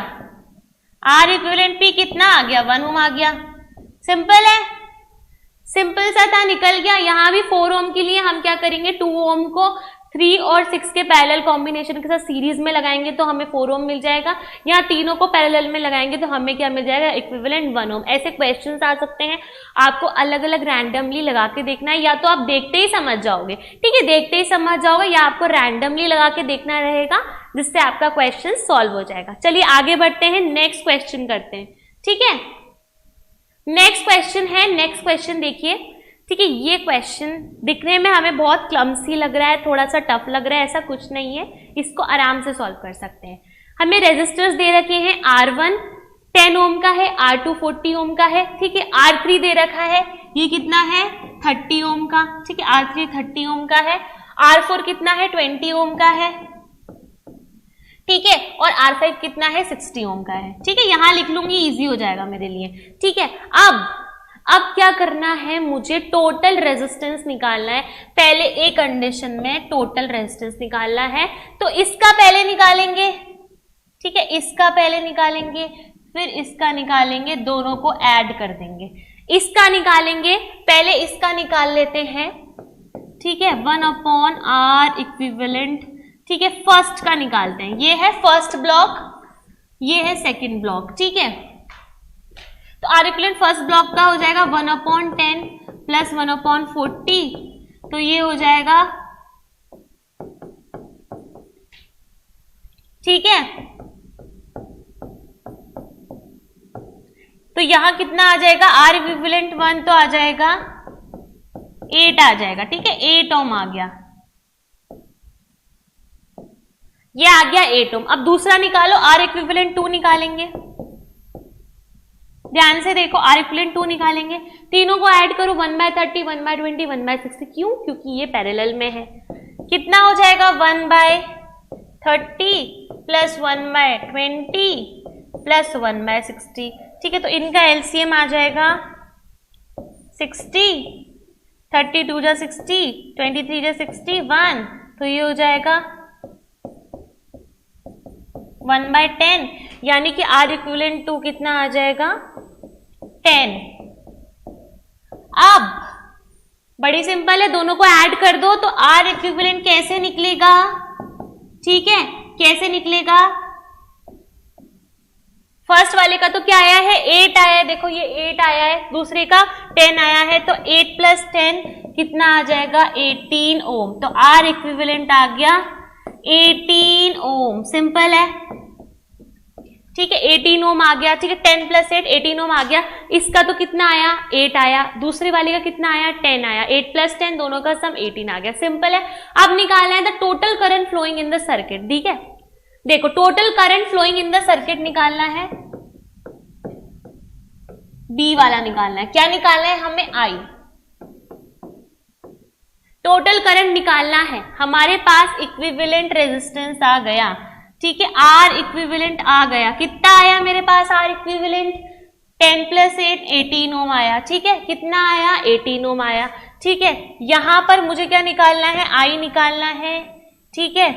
R इक्विवेलेंट P कितना आ गया 1 ओम आ गया। सिंपल है, सिंपल सा था, निकल गया। यहां भी 4 ओम के लिए हम क्या करेंगे 2 ओम को 3 और 6 के पैरेलल कॉम्बिनेशन के साथ सीरीज में लगाएंगे तो हमें 4 ओम मिल जाएगा। यहाँ तीनों को पैरेलल में लगाएंगे तो हमें क्या मिल जाएगा इक्विवेलेंट 1 ओम। ऐसे क्वेश्चंस आ सकते हैं, आपको अलग अलग रैंडमली लगा के देखना है, या तो आप देखते ही समझ जाओगे, ठीक है देखते ही समझ जाओगे, या आपको रैंडमली लगा के देखना रहेगा जिससे आपका क्वेश्चन सॉल्व हो जाएगा। चलिए आगे बढ़ते हैं, नेक्स्ट क्वेश्चन करते हैं। ठीक है नेक्स्ट क्वेश्चन है, नेक्स्ट क्वेश्चन देखिए। ठीक है ये क्वेश्चन दिखने में हमें बहुत क्लमसी लग रहा है, थोड़ा सा टफ लग रहा है, ऐसा कुछ नहीं है, इसको आराम से सॉल्व कर सकते हैं। हमें रेजिस्टर्स दे रखे हैं R1 10 ओम का है, R2 40 ओम का है, ठीक है R3 दे रखा है, ये कितना है 30 ओम का, ठीक है R3 30 ओम का है, R4 कितना है 20 ओम का है, ठीक है और R5 कितना है 60 ओम का है। ठीक है यहां लिख लूंगी, इजी हो जाएगा मेरे लिए। ठीक है अब क्या करना है, मुझे टोटल रेजिस्टेंस निकालना है। पहले एक कंडीशन में टोटल रेजिस्टेंस निकालना है, तो इसका पहले निकालेंगे, ठीक है इसका पहले निकालेंगे, फिर इसका निकालेंगे, दोनों को ऐड कर देंगे। इसका निकालेंगे, पहले इसका निकाल लेते हैं, ठीक है 1/r इक्विवेलेंट, ठीक है फर्स्ट का निकालते हैं। ये है फर्स्ट ब्लॉक, ये है सेकंड ब्लॉक, ठीक है तो R इक्विवेलेंट फर्स्ट ब्लॉक का हो जाएगा 1/10 प्लस 1/40, तो ये हो जाएगा, ठीक है तो यहां कितना आ जाएगा R इक्विवेलेंट 1 तो आ जाएगा 8 आ जाएगा, ठीक है 8 ओम आ गया, ये आ गया 8 ओम। अब दूसरा निकालो, R इक्विवेलेंट 2 निकालेंगे, ध्यान से देखो R इक्विवेलेंट 2 निकालेंगे, तीनों को ऐड करो 1/30 1/20 1/60, क्यों क्योंकि ये पैरेलल में है। कितना हो जाएगा 1/30 प्लस 1/20 प्लस 1/60, ठीक है तो इनका एलसीएम आ जाएगा 60, 32 जा 60, 23 जा 61, तो ये हो जाएगा 1/10, यानी कि R इक्विवेलेंट 2 कितना आ जाएगा 10। अब बड़ी सिंपल है, दोनों को ऐड कर दो तो R इक्विवेलेंट कैसे निकलेगा, ठीक है कैसे निकलेगा, फर्स्ट वाले का तो क्या आया है 8 आया है, देखो ये 8 आया है, दूसरे का 10 आया है, तो 8 प्लस 10 कितना आ जाएगा 18 ओम, तो R इक्विवेलेंट आ गया 18 ओम। सिंपल है, ठीक है 18 ओम आ गया, ठीक है 10 प्लस 8 18 ओम आ गया। इसका तो कितना आया 8 आया, दूसरे वाले का कितना आया 10 आया, 8 प्लस 10 दोनों का सम 18 आ गया। सिंपल है। अब निकालना है the total current flowing in the circuit. ठीक है देखो total current flowing in the circuit निकालना है, बी वाला निकालना है। क्या निकालना है हमें I, टोटल करंट निकालना है। हमारे पास इक्विवेलेंट रेजिस्टेंस आ गया, ठीक है R इक्विवेलेंट आ गया, कितना आया मेरे पास R इक्विवेलेंट 10 प्लस 8 18 ओम आया, ठीक है कितना आया 18 ओम आया। ठीक है यहां पर मुझे क्या निकालना है I निकालना है, ठीक है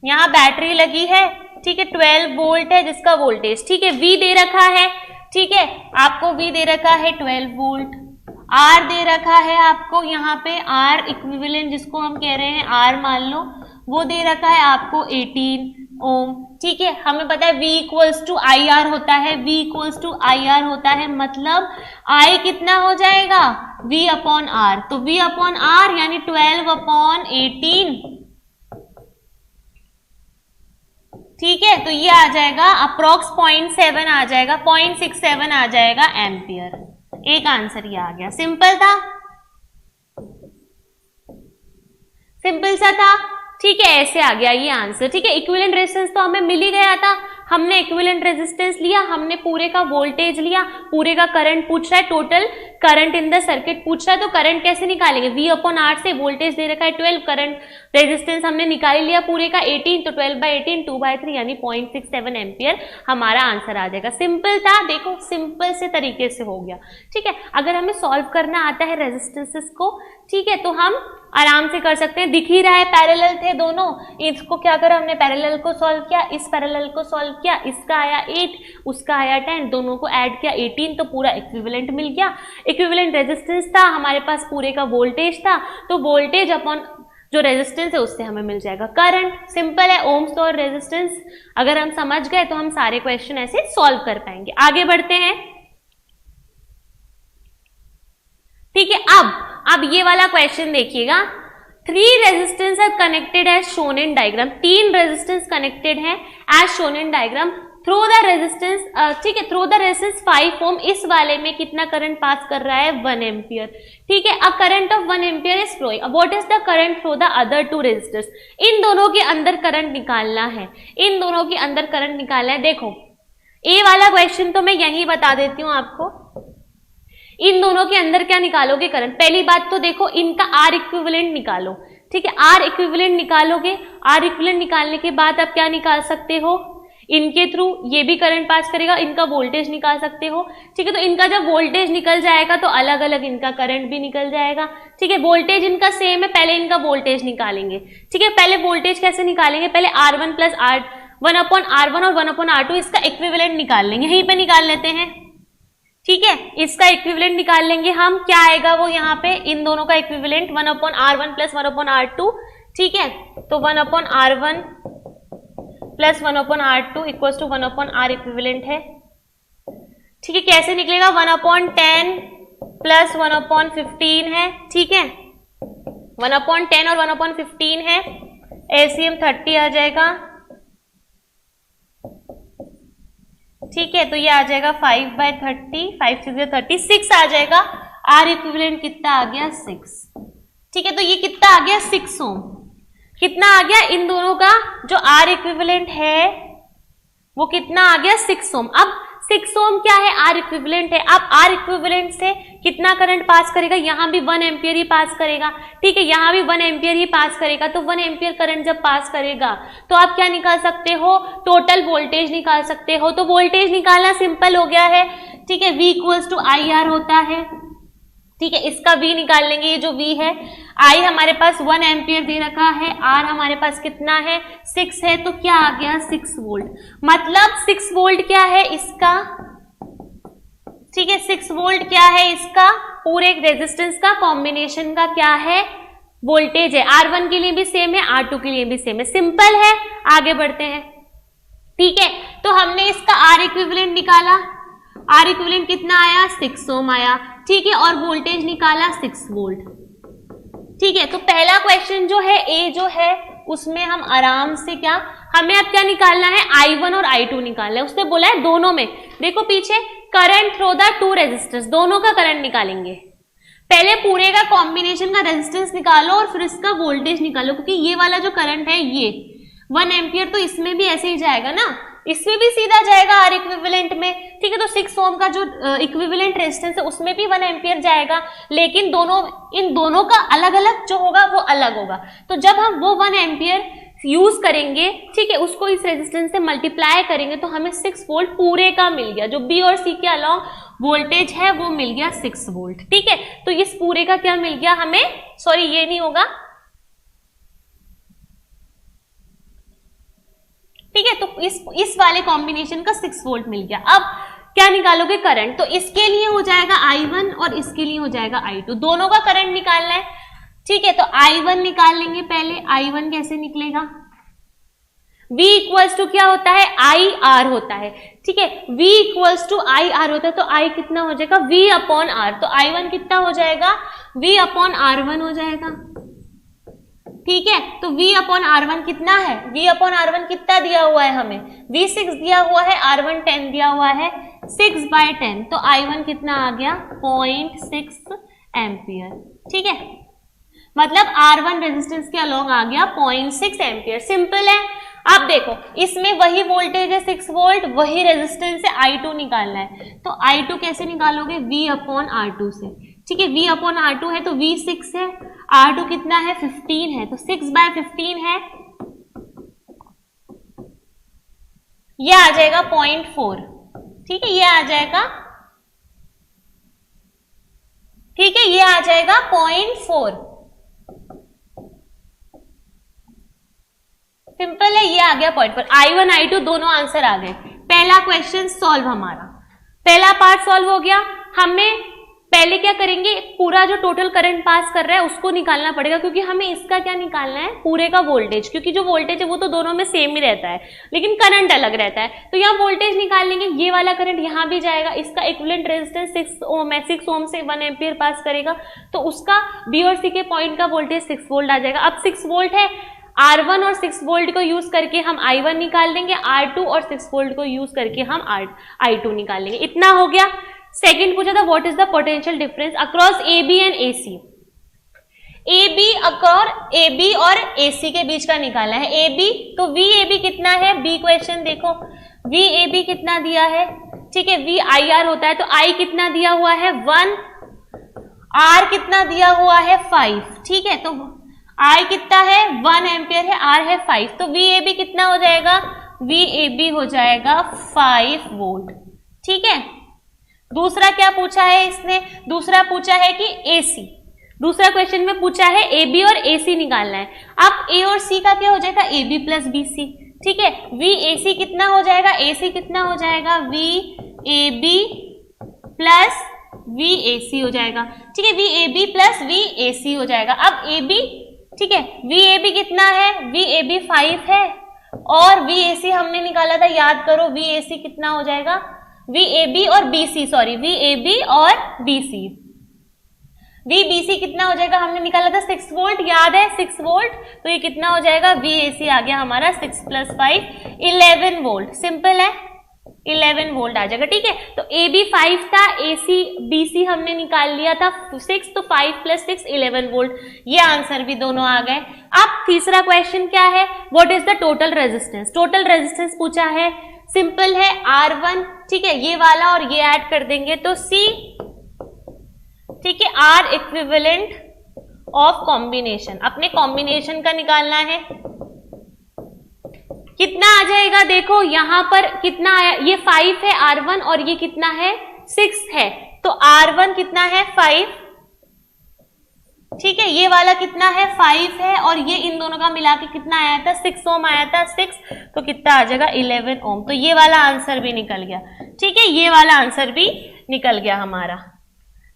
यहां बैटरी लगी है, ठीक है 12 वोल्ट है जिसका वोल्टेज, ठीक है V दे रखा है, ठीक है आपको V दे रखा है 12 वोल्ट, R दे रखा है आपको यहाँ पे R इक्विवेलेंट जिसको हम कह रहे हैं R मान लो, वो दे रखा है आपको 18 ओम। ठीक है हमें पता है V equals to I R होता है, V equals to I R होता है, मतलब I कितना हो जाएगा V अपॉन R, तो V अपॉन R यानी 12 अपॉन 18, ठीक है तो ये आ जाएगा अप्रोक्स 0.7 आ जाएगा, 0.67 आ जाएगा एम्पियर। एक आंसर ये आ गया, सिंपल था। सिंपल सा था, ठीक है, ऐसे आ गया ये आंसर। ठीक है, इक्विवेलेंट रेजिस्टेंस तो हमें मिल ही गया था, हमने इक्विवेलेंट रेजिस्टेंस लिया, हमने पूरे का वोल्टेज लिया, पूरे का करंट पूछ रहा है, total current in the circuit पूछ रहा है, तो करंट कैसे निकालेंगे, V अपॉन R से, वोल्टेज दे रखा है 12, करंट रेजिस्टेंस हमने निकाल लिया पूरे का 18, तो 12/18 2/3 यानी 0.67 एम्पियर हमारा आंसर आ जाएगा। सिंपल था, देखो सिंपल से तरीके से हो गया। ठीक है, अगर हमें सॉल्व करना आता है रेजिस्टेंसेस को, ठीक है, तो हम आराम से कर सकते हैं। दिख ही रहा है पैरेलल थे दोनों, इसको क्या करा हमने, पैरेलल को सॉल्व किया, इस पैरेलल को सॉल्व किया, इसका आया 8, उसका आया 10, दोनों को ऐड किया 18, तो पूरा इक्विवेलेंट मिल गया। इक्विवेलेंट रेजिस्टेंस था हमारे पास, पूरे का वोल्टेज था, तो वोल्टेज अपॉन जो रेजिस्टेंस है उससे हमें मिल जाएगा करंट। सिंपल है, ओम्स लॉ और रेजिस्टेंस अगर हम समझ गए तो हम सारे क्वेश्चन ऐसे सॉल्व कर पाएंगे। आगे बढ़ते हैं। ठीक है, अब ये वाला क्वेश्चन देखिएगा, 3 resistance are connected as shown in diagram, 3 resistance connected है as shown in diagram, through the resistance, ठीक है, थ्रू द रेजिस्टेंस 5 ओम, इस वाले में कितना करंट पास कर रहा है 1 एम्पियर। ठीक है, a current of 1 ampere is flowing, what is the current flow the other 2 resistors, इन दोनों के अंदर करंट निकालना है, इन दोनों के अंदर करंट निकालना है। देखो ए वाला क्वेश्चन तो मैं यही बता देती हूँ आपको, इन दोनों के अंदर क्या निकालोगे करंट, पहली बात तो देखो इनका आर इक्विवेलेंट निकालो। ठीक है, आर इक्विवेलेंट निकालोगे, आर इक्विवेलेंट निकालने के बाद आप क्या निकाल सकते हो, इनके थ्रू ये भी करंट पास करेगा, इनका वोल्टेज निकाल सकते हो। ठीक है, तो इनका जब वोल्टेज निकल जाएगा तो अलग अलग इनका करंट भी निकल जाएगा। ठीक है, वोल्टेज इनका सेम है, पहले इनका वोल्टेज निकालेंगे। ठीक है, पहले वोल्टेज कैसे निकालेंगे, पहले R1 plus R1 upon R1 और 1 अपॉन R2 इसका इक्विवेलेंट निकाल लेंगे, यहीं पे निकाल लेते हैं। ठीक है, इसका इक्विवेलेंट निकाल लेंगे हम, क्या आएगा वो यहाँ पे, इन दोनों का equivalent 1 upon R1 plus 1 upon R2। ठीक है, तो 1 upon R1 plus 1 upon R2 equal to 1 upon R equivalent है। ठीक है, कैसे निकलेगा, 1 अपॉन 10 प्लस 1 अपॉन 15 है। ठीक है, 1 अपॉन 10 और 1 अपॉन 15 है, LCM 30 आ जाएगा। ठीक है, तो ये आ जाएगा 5/30, 5 6 36 आ जाएगा। आर इक्विवेलेंट कितना आ गया 6। ठीक है, तो ये कितना आ गया 6 ओम, कितना आ गया, इन दोनों का जो आर इक्विवेलेंट है वो कितना आ गया 6 ओम। अब 6 ओम क्या है, आर इक्विवेलेंट है। अब आर इक्विवेलेंट से कितना करंट पास करेगा, यहां भी 1 एम्पियर ही पास करेगा। ठीक है, यहां भी 1 एम्पियर ही पास करेगा, तो 1 एम्पियर करंट जब पास करेगा तो आप क्या निकाल सकते हो, टोटल वोल्टेज निकाल सकते हो। तो वोल्टेज निकालना सिंपल हो गया है। ठीक है, V इक्वल्स टू IR होता है। ठीक है, इसका V निकाल लेंगे, ये जो V है, I हमारे पास 1 एम्पियर दे रखा है, R हमारे पास कितना है 6 है, तो क्या आ गया 6 वोल्ट। मतलब 6 वोल्ट क्या है इसका, ठीक है, 6 वोल्ट क्या है इसका, पूरे रेजिस्टेंस का कॉम्बिनेशन का क्या है, वोल्टेज है। R1 के लिए भी सेम है, R2 के लिए भी सेम है, सिंपल है। आगे बढ़ते हैं। ठीक है, तो हमने इसका R इक्विवेलेंट निकाला, R इक्विवेलेंट कितना आया 6 ओम आया। ठीक है, और वोल्टेज निकाला 6 वोल्ट। ठीक है, तो पहला क्वेश्चन जो है ए जो है उसमें हम आराम से क्या, हमें अब क्या निकालना है, I1 और I2 निकालना है। उसने बोला है दोनों में, देखो पीछे, करंट थ्रू द 2 रेजिस्टेंस, दोनों का करंट निकालेंगे। पहले पूरे का कॉम्बिनेशन का रेजिस्टेंस निकालो और फिर इसका वोल्टेज निकालो, क्योंकि ये वाला जो करंट है ये 1 एम्पियर, तो इसमें भी ऐसे ही जाएगा ना, इसमें भी सीधा जाएगा आर इक्विवेलेंट में। ठीक है, तो 6 ओम का जो इक्विवेलेंट रेजिस्टेंस है उसमें भी 1 एम्पियर जाएगा, लेकिन इन दोनों का अलग अलग जो होगा वो अलग होगा। तो जब हम वो 1 एम्पियर यूज करेंगे, ठीक है, उसको इस रेजिस्टेंस से मल्टीप्लाई करेंगे तो हमें 6 वोल्ट पूरे का मिल गया, जो बी और सी के अलॉन्ग वोल्टेज है वो मिल गया 6 वोल्ट। ठीक है, तो इस पूरे का क्या मिल गया हमें, सॉरी ये नहीं होगा। ठीक है, तो इस वाले कॉम्बिनेशन का 6 वोल्ट मिल गया। अब क्या निकालोगे करंट, तो इसके लिए हो जाएगा I1 और इसके लिए हो जाएगा I2, दोनों का करंट निकालना है। ठीक है, तो I1 निकाल लेंगे पहले। I1 कैसे निकलेगा, V इक्वल्स टू क्या होता है, IR होता है। ठीक है, V इक्वल्स टू IR होता है, तो I कितना हो जाएगा V अपॉन R, तो I1 कितना हो जाएगा V अपॉन R1 हो जाएगा। ठीक है, तो V अपॉन R1 कितना है, V अपॉन R1 कितना दिया हुआ है हमें, V 6 दिया हुआ है, R1 10 दिया हुआ है, 6/10, तो I1 कितना आ गया 0.6 एम्पियर। ठीक है, मतलब R1 रेजिस्टेंस के अलोंग आ गया 0.6 एम्पियर। सिंपल है। अब देखो इसमें वही वोल्टेज है 6 वोल्ट, वही रेजिस्टेंस है, I2 निकालना है। तो I2 कैसे निकालोगे? V/R2 से। ठीक है, V/R2 है तो V 6 है, R2 कितना है? 15 है, तो 6/15 है, ये आ जाएगा 0.4। ठीक है, ये आ जाएगा, ठीक है, ये आ जाएगा 0.4। सिंपल है, ये आ गया 0.4। I1 I2 दोनों आंसर आ गए। पहला क्वेश्चन सॉल्व, हमारा पहला पार्ट सॉल्व हो गया। हमें पहले क्या करेंगे, पूरा जो टोटल करंट पास कर रहा है उसको निकालना पड़ेगा, क्योंकि हमें इसका क्या निकालना है? पूरे का वोल्टेज, क्योंकि जो वोल्टेज है वो तो दोनों में सेम ही रहता है, लेकिन करंट अलग रहता है। तो यहाँ वोल्टेज निकाल लेंगे, ये वाला करंट यहाँ भी जाएगा, इसका इक्विवेलेंट रेजिस्टेंस 6 ओम है, 6 ओम से 1 एम्पियर पास करेगा, तो उसका बी और सी के पॉइंट का वोल्टेज 6 वोल्ट आ जाएगा। अब 6 वोल्ट है, R1 और 6 वोल्ट को यूज करके हम I1 निकाल लेंगे, R2 और 6 वोल्ट को यूज करके हम I2 निकाल लेंगे। इतना हो गया। सेकंड पूछा था what is the potential difference across AB and AC। AB और AC के बीच का निकालना है। AB तो VAB कितना है? B क्वेश्चन देखो, VAB कितना दिया है? ठीक है, VIR होता है, तो I कितना दिया हुआ है? 1, R कितना दिया हुआ है? 5। ठीक है, तो I कितना है? 1 एम्पियर है, R है 5, तो VAB कितना हो जाएगा? VAB हो जाएगा 5 वोल्ट। ठीक है, दूसरा क्या पूछा है इसने? दूसरा पूछा है कि AC, दूसरा क्वेश्चन में पूछा है AB और AC निकालना है। अब A और C का क्या हो जाएगा? AB plus BC। ठीक है, VAC कितना हो जाएगा? AC कितना हो जाएगा? VAB प्लस VAC हो जाएगा। ठीक है, VAB प्लस VAC हो जाएगा। अब AB, ठीक है, VAB कितना है? VAB 5 है, और VAC हमने निकाला था, याद करो, VAC कितना हो जाएगा? VAB और BC, सॉरी, VAB और BC, VBC कितना हो जाएगा? हमने निकाला था 6 वोल्ट, याद है 6 वोल्ट, तो ये कितना हो जाएगा? VAC आ गया हमारा 6 + 5 11 वोल्ट। सिंपल है, 11 वोल्ट आ जाएगा। ठीक है, तो AB 5 था, BC हमने निकाल लिया था 6, तो 5 + 6 11 वोल्ट। ये आंसर भी दोनों आ गए। अब तीसरा क्वेश्चन क्या है? What is the total resistance. Total resistance पूछा है, सिंपल है, R1, ठीक है, ये वाला और ये ऐड कर देंगे तो C, ठीक है, R इक्विवेलेंट ऑफ कॉम्बिनेशन, अपने कॉम्बिनेशन का निकालना है। कितना आ जाएगा? देखो यहां पर कितना आया, ये 5 है R1 और ये कितना है? 6 है, तो R1 कितना है? 5। ठीक है, ये वाला कितना है? 5 है, और ये इन दोनों का मिला के कितना आया था? 6 ओम आया था, 6, तो कितना आ जाएगा? 11 ओम। तो ये वाला आंसर भी निकल गया। ठीक है, ये वाला आंसर भी निकल गया हमारा।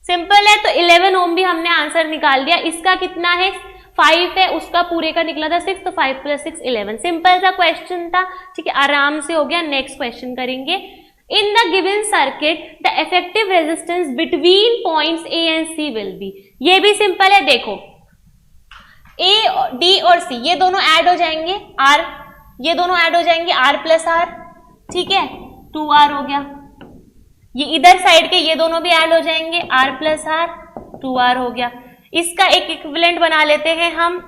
सिंपल है, तो 11 ओम भी हमने आंसर निकाल दिया। इसका कितना है? 5 है, उसका पूरे का निकला था 6, तो 5 + 6 11। सिंपल सा क्वेश्चन था। ठीक है, आराम से हो गया। नेक्स्ट क्वेश्चन करेंगे। In the given circuit, the effective resistance between points A and C will be। ये भी सिंपल है। देखो A, D और C ये दोनों ऐड हो जाएंगे, R, ये दोनों ऐड हो जाएंगे, R + R। ठीक है, 2R हो गया। ये इधर साइड के ये दोनों भी ऐड हो जाएंगे, R + R, 2R हो गया। इसका एक इक्विवेलेंट बना लेते हैं हम।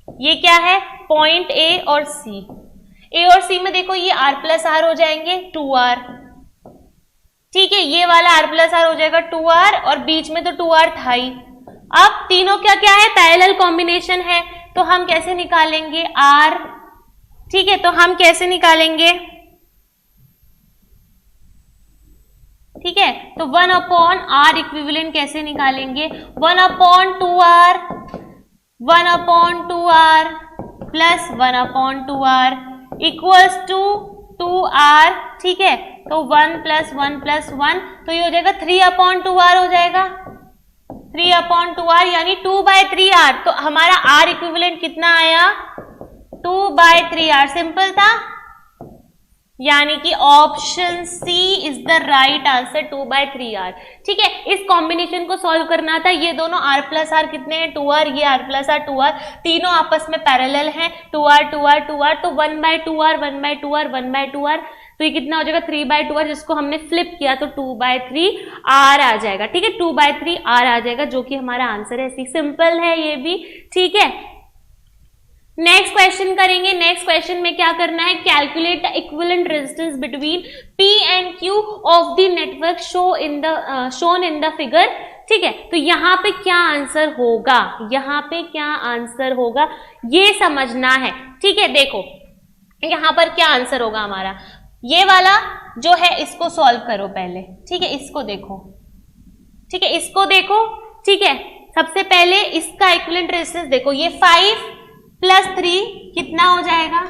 ये क्या है? पॉइंट A और C। A और C में देखो ये R + R हो जाएंगे, 2R। ठीक है, ये वाला R + R हो जाएगा 2R, और बीच में तो 2R था ही। अब तीनों क्या क्या है? पैरेलल कॉम्बिनेशन है, तो हम कैसे निकालेंगे? R। ठीक है, तो हम कैसे निकालेंगे? ठीक है, तो 1/R इक्विवेलेंट कैसे निकालेंगे? 1/2R, 1/2R plus 1/2R equals to 2R। ठीक है, तो 1 + 1 + 1, तो ये हो जाएगा 3/2R हो जाएगा, 3/2R यानी 2/3R। तो हमारा R इक्विवेलेंट कितना आया? 2/3R। सिंपल था, यानी कि option C is the right answer, 2/3R। ठीक है, इस कॉम्बिनेशन को सॉल्व करना था। ये दोनों R + R कितने हैं? 2R, ये R + R 2R, तीनों आपस में पैरेलल हैं, 2R 2R 2R, तो 1/2R 1/2R 1/2R, तो ये कितना हो जाएगा 3/2 r, जिसको हमने फ्लिप किया तो 2/3 r आ जाएगा। ठीक है, 2/3 r आ जाएगा, जो कि हमारा आंसर है। सिंपल है ये भी। ठीक है, नेक्स्ट क्वेश्चन करेंगे। नेक्स्ट क्वेश्चन में क्या करना है, calculate the equivalent resistance between P and Q of the network shown in the figure. ठीक है, तो यहाँ पे क्या आंसर होगा, यहाँ पे क्या आंसर होगा ये समझना है। ठीक है, देखो यहाँ पर क्या आंसर होगा हमारा, ये वाला जो है इसको सॉल्व करो पहले। ठीक है, इसको देखो। ठीक है, इसको देखो। ठीक है, सबसे पहले इसका इक्विवेलेंट रेजिस्टेंस देखो, ये 5 + 3 कितना हो जाएगा,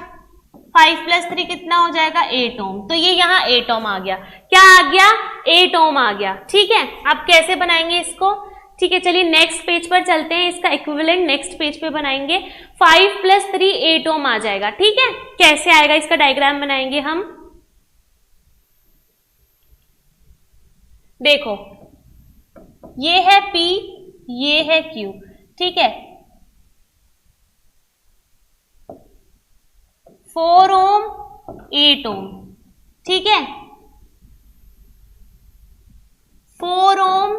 5 + 3 कितना हो जाएगा 8 ओम। तो ये यहाँ 8 ओम आ गया। क्या आ गया, 8 ओम आ गया। ठीक है, अब कैसे बनाएंगे इसको। ठीक है, चलिए नेक्स्ट पेज पर चलते हैं, इसका इक्विवेलेंट नेक्स्ट पेज पे बनाएंगे। 5 + 3 8 ओम आ जाएगा। ठीक है, कैसे आएगा इसका डायग्राम बनाएंगे हम। देखो ये है P, ये है Q। ठीक है, 4 ओम 8 ओम। ठीक है, 4 ओम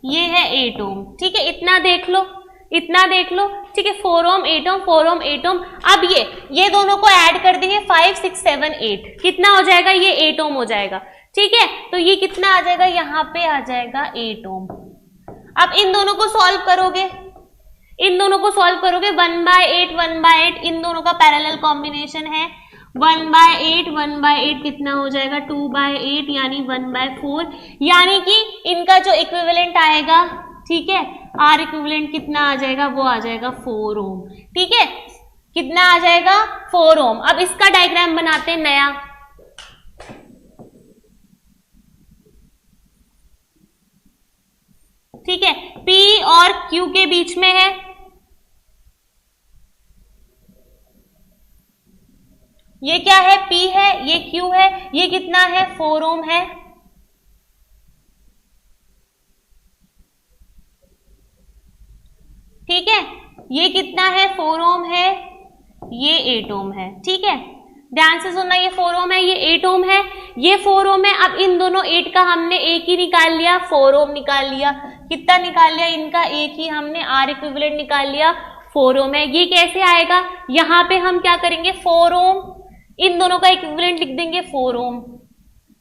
ये है 8 ओम। ठीक है, इतना देख लो, इतना देख लो। ठीक है, 4 ओम 8 ओम, 4 ओम 8 ओम। अब ये दोनों को ऐड कर देंगे, 5 6 7 8 कितना हो जाएगा, ये 8 ओम हो जाएगा। ठीक है, तो ये कितना आ जाएगा, यहाँ पे आ जाएगा 8 ओम। अब इन दोनों को सॉल्व करोगे, इन दोनों को सॉल्व करोगे 1/8 1/8, इन दोनों का पैरेलल कॉम्बिनेशन है। 1/8 1/8 कितना हो जाएगा 2/8 यानी 1/4, यानी कि इनका जो इक्विवेलेंट आएगा, ठीक है, आर इक्विवेलेंट कितना आ जाएगा, वो आ जाएगा 4 ओम। ठीक है, कितना आ जाएगा 4 ओम। अब इसका डायग्राम बनाते हैं नया। ठीक है, P और Q के बीच में है। ये क्या है, P है, ये Q है, ये कितना है 4 ओम है। ठीक है, ये कितना है 4 ओम है, ये 8 ओम है। ठीक है, ध्यान से सुनना, ये 4 ओम है, ये 8 ओम है, ये 4 ओम है। अब इन दोनों 8 का हमने एक ही निकाल लिया, 4 ओम निकाल लिया। कितना निकाल लिया, इनका एक ही हमने आर इक्विवेलेंट निकाल लिया, 4 ओम है। ये कैसे आएगा, यहां पे हम क्या करेंगे 4 ओम, इन दोनों का इक्विवेलेंट लिख देंगे 4 ओम।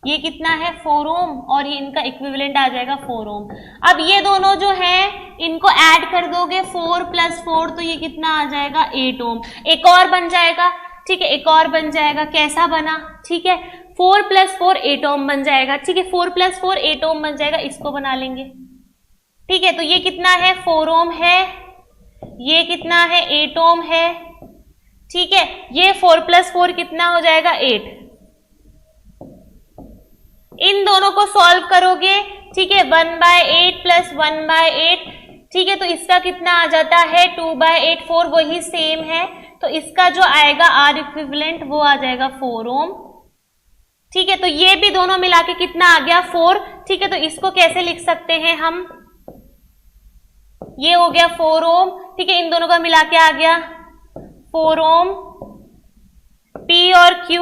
ये कितना है 4 ओम और ये इनका इक्विवेलेंट आ जाएगा 4 ओम। अब ये दोनों जो है इनको ऐड कर दोगे, 4 + 4 तो ये कितना आ जाएगा 8 ओम। एक और बन जाएगा। ठीक है, एक और बन जाएगा, कैसा बना, ठीक है, 4 + 4 8 ओम बन जाएगा। ठीक है, 4 + 4 8 ओम बन जाएगा, इसको बना लेंगे। ठीक है, तो ये कितना है 4 ओम है, ये कितना है 8 ओम है। ठीक है, ये 4 + 4 कितना हो जाएगा 8। इन दोनों को सॉल्व करोगे, ठीक है, 1/8 + 1/8। ठीक है, तो इसका कितना आ जाता है 2/8, 4 वही सेम है, तो इसका जो आएगा आर इक्विवेलेंट वो आ जाएगा 4 ओम। ठीक है, तो ये भी दोनों मिला के कितना आ गया 4। ठीक है, तो इसको कैसे लिख सकते हैं हम, ये हो गया 4 ओम। ठीक है, इन दोनों का मिला के आ गया 4 ओम। P और Q,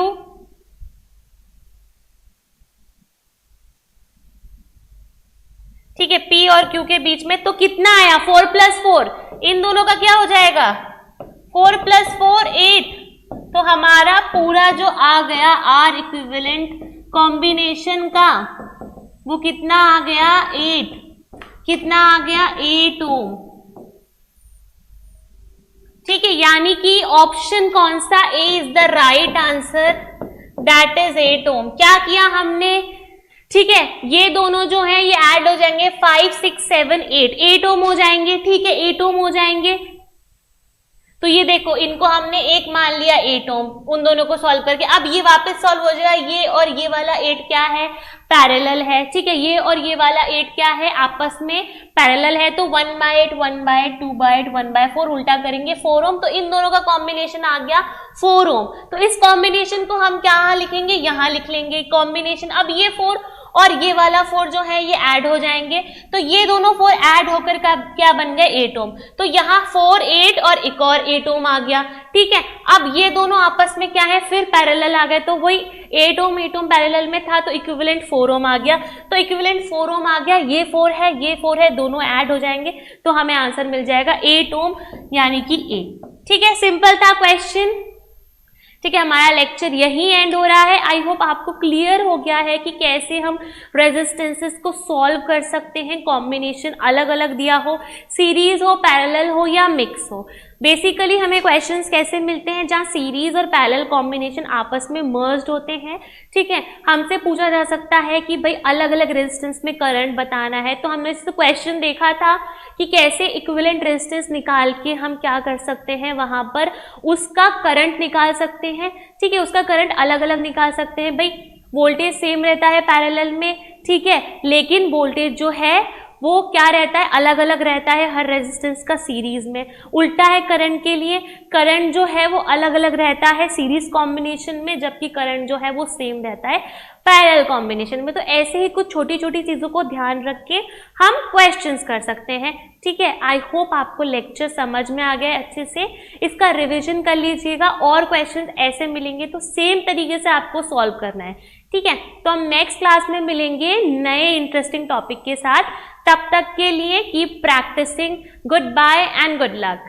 ठीक है, P और Q के बीच में तो कितना आया 4 + 4, इन दोनों का क्या हो जाएगा 4 + 4 8। तो हमारा पूरा जो आ गया आर इक्विवेलेंट कॉम्बिनेशन का वो कितना आ गया 8, कितना आ गया 8 ओम। ठीक है, यानी कि ऑप्शन कौन सा, A is the right answer, that is 8 ohm. क्या किया हमने, ठीक है, ये दोनों जो हैं ये ऐड हो जाएंगे 5 6 7 8 ओम हो जाएंगे। ठीक है, 8 ओम हो जाएंगे। तो ये देखो, इनको हमने एक मान लिया 8 ओम, उन दोनों को सॉल्व करके। अब ये वापस सॉल्व हो जाएगा, ये और ये वाला 8 क्या है पैरेलल है। ठीक है, ये और ये वाला 8 क्या है आपस में पैरेलल है, तो 1/8 1/8 2/8 1/4 उल्टा करेंगे 4 ओम। तो इन दोनों का कॉम्बिनेशन आ गया 4 ओम। तो इस कॉम्बिनेशन को हम क्या लिखेंगे, यहां लिख लेंगे कॉम्बिनेशन। अब ये 4 और ये वाला 4 जो है ये ऐड हो जाएंगे, तो ये दोनों 4 ऐड होकर क्या बन गए 8 ओम। तो यहाँ 4 8 और एक और 8 ओम आ गया, ठीक है। अब ये दोनों आपस में क्या है फिर पैरेलल आ गए, तो वही 8 ओम पैरेलल में था तो इक्विवेलेंट 4 ओम आ गया, तो इक्विवेलेंट 4 ओम आ गया, ये 4 है ये 4 है, दोनों ऐड हो जाएंगे तो हमें आंसर मिल जाएगा 8 ओम यानी कि ए, ठीक है। सिंपल था क्वेश्चन, ठीक है। हमारा लेक्चर यही एंड हो रहा है। आई होप आपको क्लियर हो गया है कि कैसे हम रेजिस्टेंसेस को सॉल्व कर सकते हैं, कॉम्बिनेशन अलग अलग दिया हो, सीरीज हो, पैरेलल हो या मिक्स हो। बेसिकली हमें क्वेश्चंस कैसे मिलते हैं जहां सीरीज और पैरेलल कॉम्बिनेशन आपस में मर्ज्ड होते हैं, ठीक है। हमसे पूछा जा सकता है कि भाई अलग अलग रेजिस्टेंस में करंट बताना है, तो हमने इस क्वेश्चन देखा था कि कैसे इक्विवेलेंट रेजिस्टेंस निकाल के हम क्या कर सकते हैं, वहां पर उसका करंट निकाल सकते हैं, ठीक है। उसका करंट अलग अलग निकाल सकते हैं, भाई वोल्टेज सेम रहता है पैरेलल में, ठीक है, लेकिन वोल्टेज जो है वो क्या रहता है अलग अलग रहता है हर रेजिस्टेंस का सीरीज में। उल्टा है करंट के लिए, करंट जो है वो अलग अलग रहता है सीरीज कॉम्बिनेशन में, जबकि करंट जो है वो सेम रहता है पैरेलल कॉम्बिनेशन में। तो ऐसे ही कुछ छोटी छोटी चीजों को ध्यान रख के हम क्वेश्चंस कर सकते हैं, ठीक है। आई होप आपको लेक्चर समझ में आ गया अच्छे से, इसका रिवीजन कर लीजिएगा और क्वेश्चंस ऐसे मिलेंगे तो सेम तरीके से आपको सॉल्व करना है, ठीक है। तो हम नेक्स्ट क्लास में मिलेंगे नए इंटरेस्टिंग टॉपिक के साथ, तब तक के लिए keep practising. Goodbye and good luck.